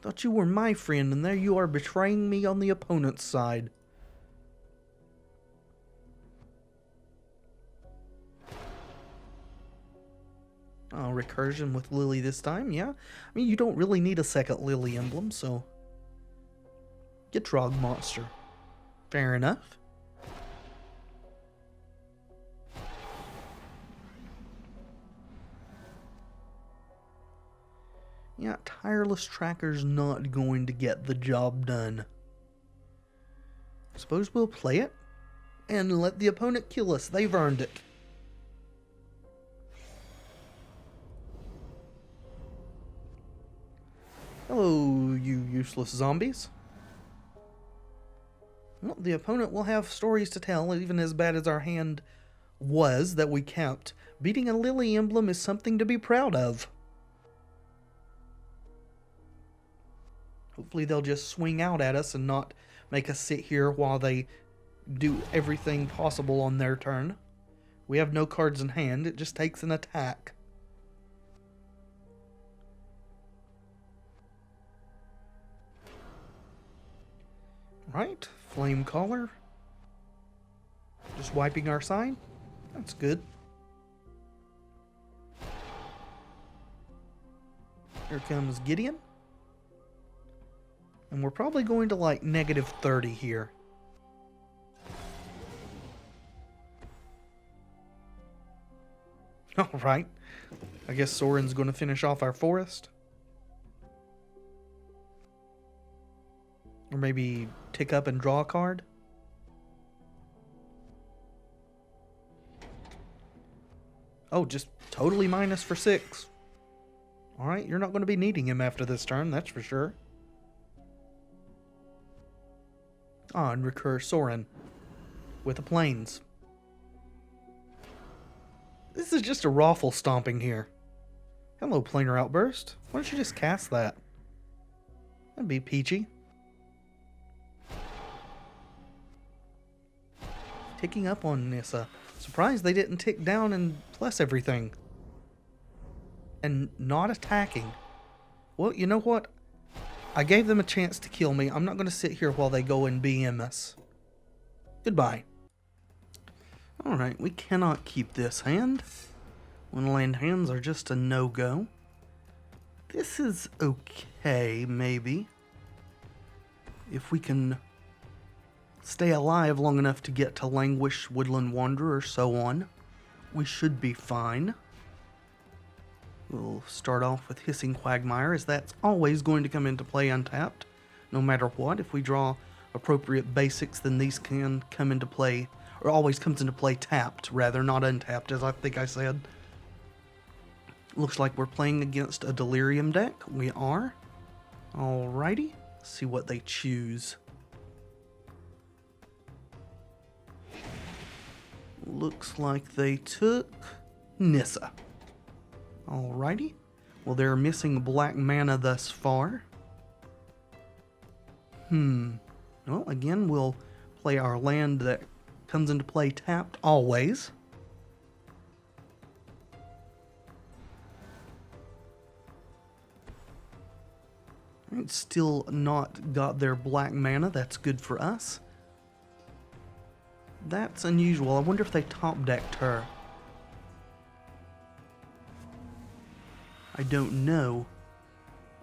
Thought you were my friend, and there you are betraying me on the opponent's side. Oh, recursion with Lily this time, yeah. I mean, you don't really need a second Lily emblem, so... Get Drog Monster. Fair enough. Yeah, Tireless Tracker's not going to get the job done. Suppose we'll play it and let the opponent kill us. They've earned it. Hello, you useless zombies. Well, the opponent will have stories to tell, even as bad as our hand was that we kept. Beating a Lily emblem is something to be proud of. Hopefully they'll just swing out at us and not make us sit here while they do everything possible on their turn. We have no cards in hand, it just takes an attack. Right, Flame Caller. Just wiping our side. That's good. Here comes Gideon. And we're probably going to like -30 here. Alright. I guess Soren's going to finish off our forest. Or maybe tick up and draw a card. Oh, just totally minus for 6. Alright, you're not going to be needing him after this turn, that's for sure. Ah, and recur Soren with the plains. This is just a raffle stomping here. Hello, Planar Outburst. Why don't you just cast that? That'd be peachy. Ticking up on Nissa. Surprised they didn't tick down and bless everything. And not attacking. Well, you know what? I gave them a chance to kill me. I'm not going to sit here while they go and BM us. Goodbye. Alright, we cannot keep this hand. When land hands are just a no-go. This is okay, maybe. If we can stay alive long enough to get to Languish, Woodland Wanderer, so on, we should be fine. We'll start off with Hissing Quagmire, as that's always going to come into play untapped, no matter what. If we draw appropriate basics, then these can come into play, or always comes into play tapped, rather, not untapped, as I think I said. Looks like we're playing against a Delirium deck. We are. Alrighty. Let's see what they choose. Looks like they took Nissa. Alrighty. Well, they're missing black mana thus far. Well, again, we'll play our land that comes into play tapped always. Alright, still not got their black mana. That's good for us. That's unusual. I wonder if they top decked her. I don't know.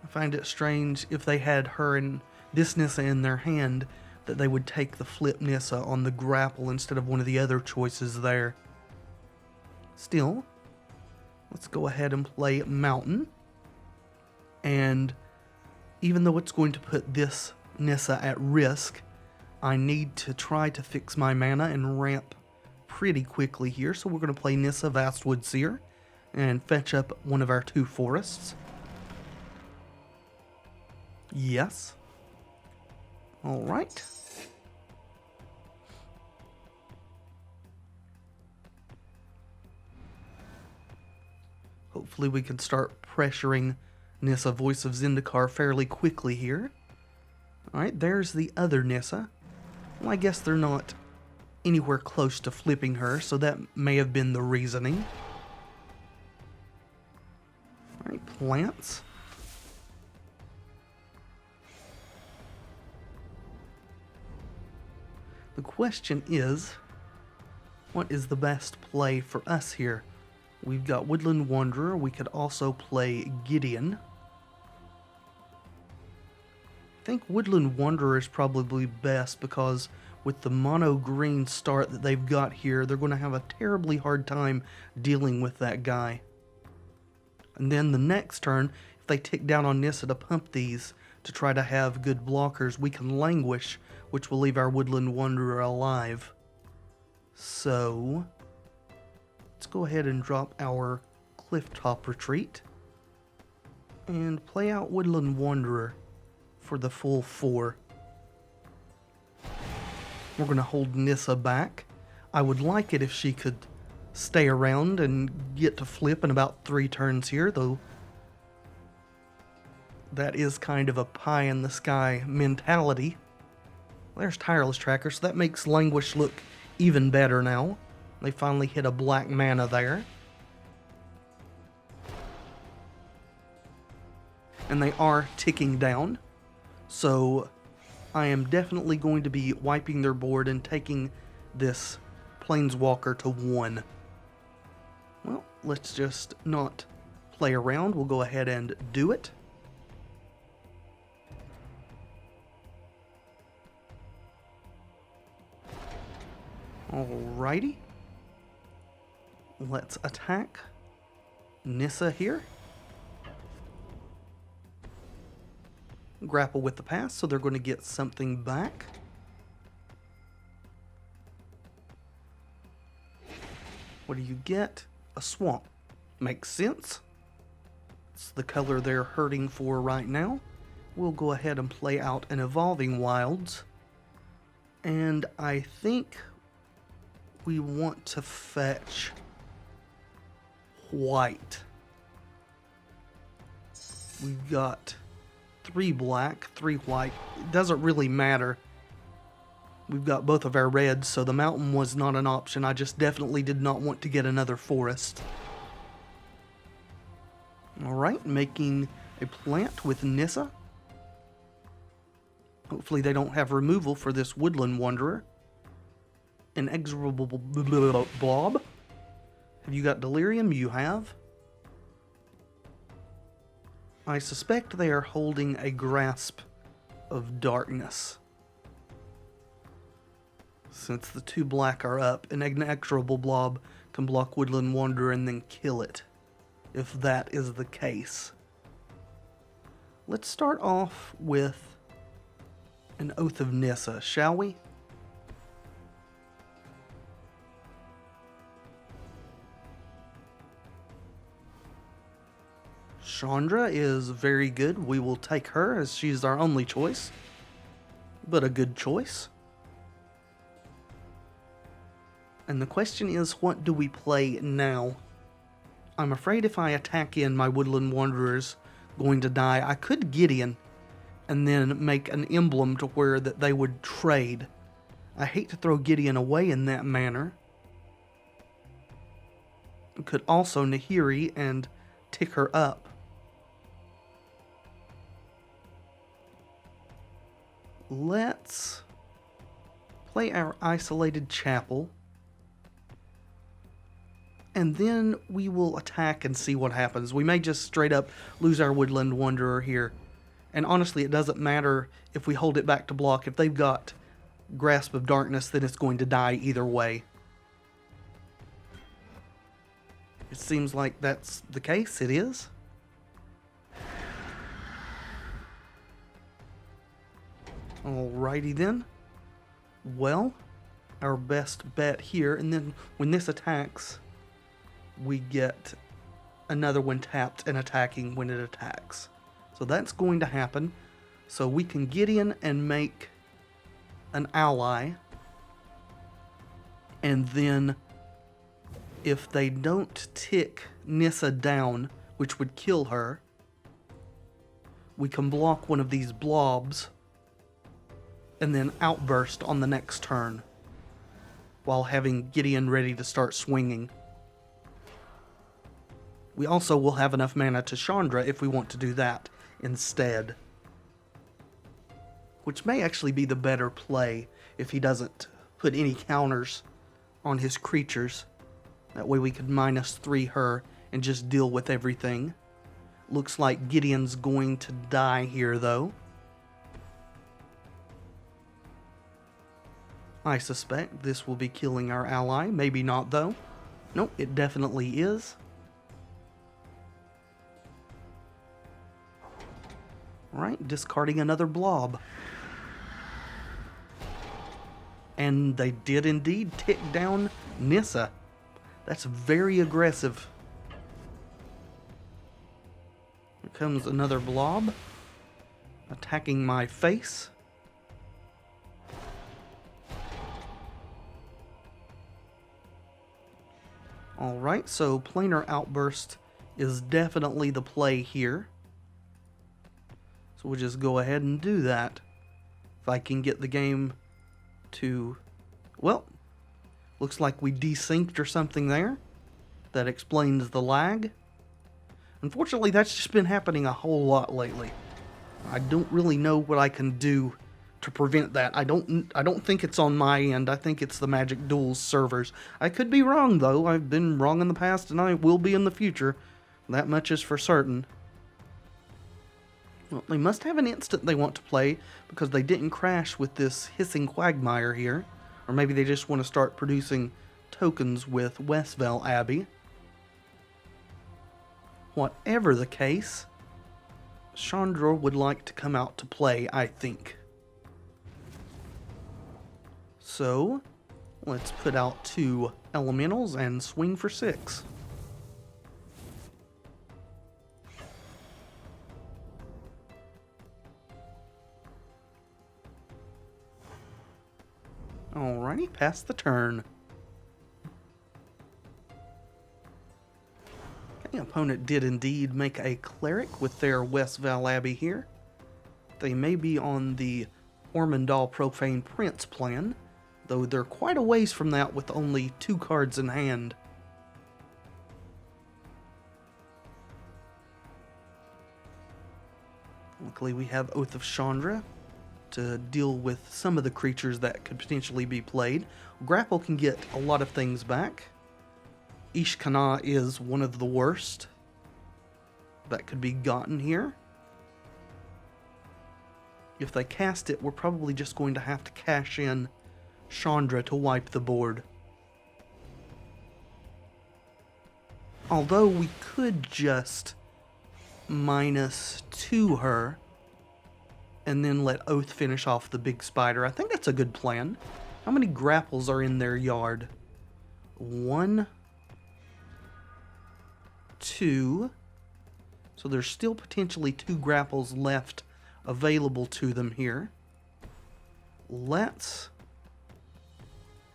I find it strange if they had her and this Nissa in their hand that they would take the flip Nissa on the grapple instead of one of the other choices there. Still, let's go ahead and play Mountain. And even though it's going to put this Nissa at risk, I need to try to fix my mana and ramp pretty quickly here. So we're going to play Nissa, Vastwood, Seer, and fetch up one of our 2 forests. Yes. Alright. Hopefully we can start pressuring Nissa, Voice of Zendikar, fairly quickly here. Alright, there's the other Nissa. Well, I guess they're not anywhere close to flipping her, so that may have been the reasoning. Alright, plants. The question is, what is the best play for us here? We've got Woodland Wanderer. We could also play Gideon. I think Woodland Wanderer is probably best because with the mono green start that they've got here, they're going to have a terribly hard time dealing with that guy. And then the next turn, if they tick down on Nissa to pump these to try to have good blockers, we can Languish, which will leave our Woodland Wanderer alive. So let's go ahead and drop our Clifftop Retreat and play out Woodland Wanderer for the full 4. We're going to hold Nissa back. I would like it if she could stay around and get to flip in about 3 turns here, though that is kind of a pie-in-the-sky mentality. There's Tireless Tracker, so that makes Languish look even better now. They finally hit a black mana there. And they are ticking down. So I am definitely going to be wiping their board and taking this Planeswalker to 1. Well, let's just not play around. We'll go ahead and do it. Alrighty. Let's attack Nissa here. Grapple with the pass, so they're going to get something back. What do you get? A swamp. Makes sense. It's the color they're hurting for right now. We'll go ahead and play out an Evolving Wilds. And I think we want to fetch white. We've got 3 black, 3 white. It doesn't really matter. We've got both of our reds, so the mountain was not an option. I just definitely did not want to get another forest. Alright, making a plant with Nissa. Hopefully they don't have removal for this Woodland Wanderer. Inexorable blob. Have you got Delirium? You have. I suspect they are holding a Grasp of Darkness. Since the 2 black are up, an Inexorable blob can block Woodland Wanderer and then kill it, if that is the case. Let's start off with an Oath of Nissa, shall we? Chandra is very good. We will take her as she's our only choice, but a good choice. And the question is, what do we play now? I'm afraid if I attack in, my Woodland Wanderer's going to die. I could Gideon and then make an emblem to where that they would trade. I hate to throw Gideon away in that manner. Could also Nahiri and tick her up. Let's play our isolated chapel. And then we will attack and see what happens. We may just straight up lose our Woodland Wanderer here. And honestly, it doesn't matter if we hold it back to block. If they've got Grasp of Darkness, then it's going to die either way. It seems like that's the case. It is. Alrighty then. Well, our best bet here. And then when this attacks, we get another one tapped and attacking when it attacks. So that's going to happen. So we can get in and make an ally. And then if they don't tick Nissa down, which would kill her, we can block one of these blobs and then outburst on the next turn while having Gideon ready to start swinging. We also will have enough mana to Chandra if we want to do that instead. Which may actually be the better play if he doesn't put any counters on his creatures. That way we could -3 her and just deal with everything. Looks like Gideon's going to die here though. I suspect this will be killing our ally. Maybe not though. Nope, it definitely is. Alright, discarding another blob. And they did indeed tick down Nissa. That's very aggressive. Here comes another blob. Attacking my face. Alright, so Planar Outburst is definitely the play here. So we'll just go ahead and do that. If I can get the game to... Well, looks like we desynced or something there. That explains the lag. Unfortunately, that's just been happening a whole lot lately. I don't really know what I can do to prevent that. I don't think it's on my end. I think it's the Magic Duels servers. I could be wrong, though. I've been wrong in the past, and I will be in the future. That much is for certain. Well, they must have an instant they want to play, because they didn't crash with this Hissing Quagmire here. Or maybe they just want to start producing tokens with Westvale Abbey. Whatever the case, Chandra would like to come out to play, I think. So, let's put out 2 elementals and swing for 6. Alrighty, pass the turn. Okay, opponent did indeed make a cleric with their Westvale Abbey here. They may be on the Ormondal Profane Prince plan, though they're quite a ways from that with only 2 cards in hand. Luckily we have Oath of Chandra to deal with some of the creatures that could potentially be played. Grapple can get a lot of things back. Ishkana is one of the worst that could be gotten here. If they cast it, we're probably just going to have to cash in Chandra to wipe the board. Although we could just -2 her and then let Oath finish off the big spider. I think that's a good plan. How many grapples are in their yard? 1, 2. So there's still potentially 2 grapples left available to them here. Let's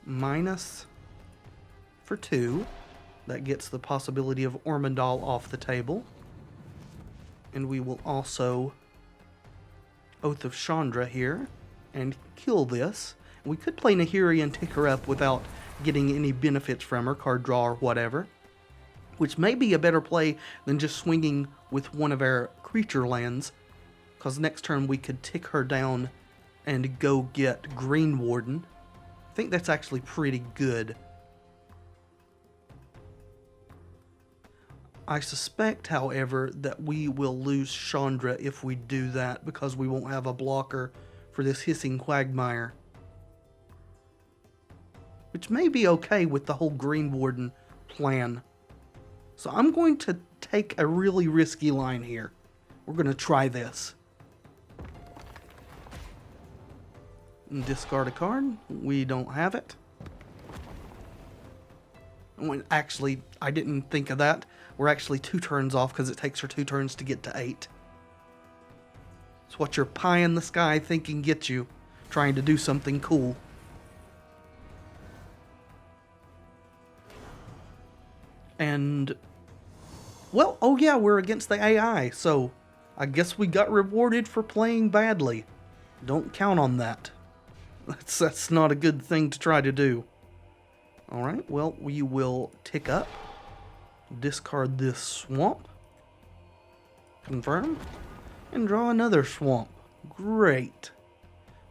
minus for 2. That gets the possibility of Ormondal off the table. And we will also Oath of Chandra here and kill this. We could play Nahiri and tick her up without getting any benefits from her, card draw or whatever, which may be a better play than just swinging with one of our creature lands, because next turn we could tick her down and go get Greenwarden. I think that's actually pretty good. I suspect, however, that we will lose Chandra if we do that, because we won't have a blocker for this Hissing Quagmire. Which may be okay with the whole Greenwarden plan. So I'm going to take a really risky line here. We're going to try this. And discard a card. We don't have it. Actually, I didn't think of that. We're actually 2 turns off because it takes her 2 turns to get to 8. It's what your pie in the sky thinking gets you, trying to do something cool. And, well, oh yeah, we're against the AI, so I guess we got rewarded for playing badly. Don't count on that. That's not a good thing to try to do. Alright, well, we will tick up, discard this swamp, confirm, and draw another swamp. Great.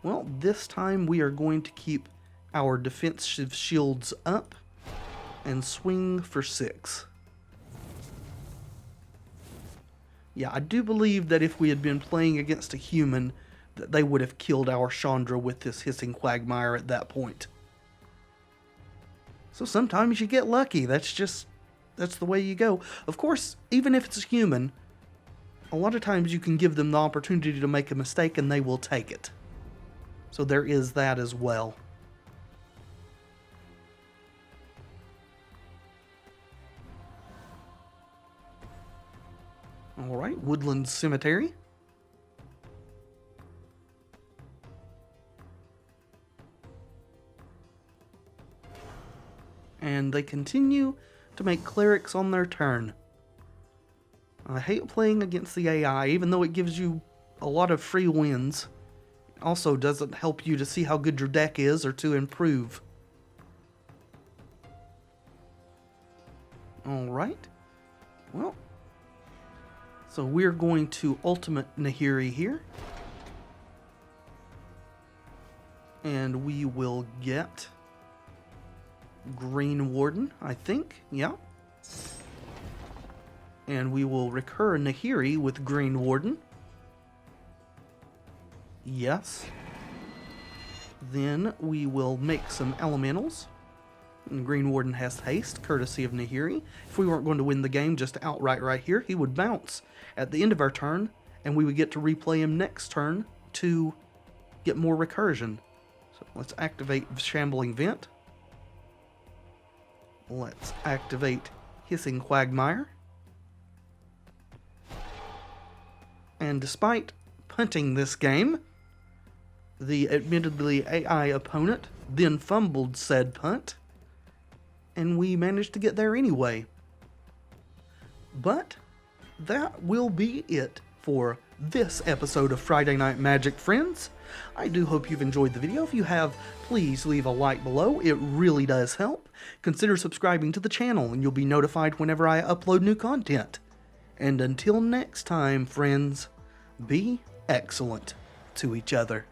Well, this time we are going to keep our defensive shields up and swing for 6. Yeah, I do believe that if we had been playing against a human, that they would have killed our Chandra with this Hissing Quagmire at that point. So sometimes you get lucky. That's the way you go. Of course, even if it's a human, a lot of times you can give them the opportunity to make a mistake and they will take it. So there is that as well. Alright, Woodland Cemetery. And they continue to make clerics on their turn. I hate playing against the AI, even though it gives you a lot of free wins. It also doesn't help you to see how good your deck is or to improve. Alright. Well, so we're going to Ultimate Nahiri here. And we will get Greenwarden, I think. Yeah. And we will recur Nahiri with Greenwarden. Yes. Then we will make some elementals. And Greenwarden has haste, courtesy of Nahiri. If we weren't going to win the game just outright right here, he would bounce at the end of our turn, and we would get to replay him next turn to get more recursion. So let's activate Shambling Vent. Let's activate Hissing Quagmire. And despite punting this game, the admittedly AI opponent then fumbled said punt, and we managed to get there anyway. But that will be it for this episode of Friday Night Magic, friends. I do hope you've enjoyed the video. If you have, please leave a like below. It really does help. Consider subscribing to the channel and you'll be notified whenever I upload new content. And until next time, friends, be excellent to each other.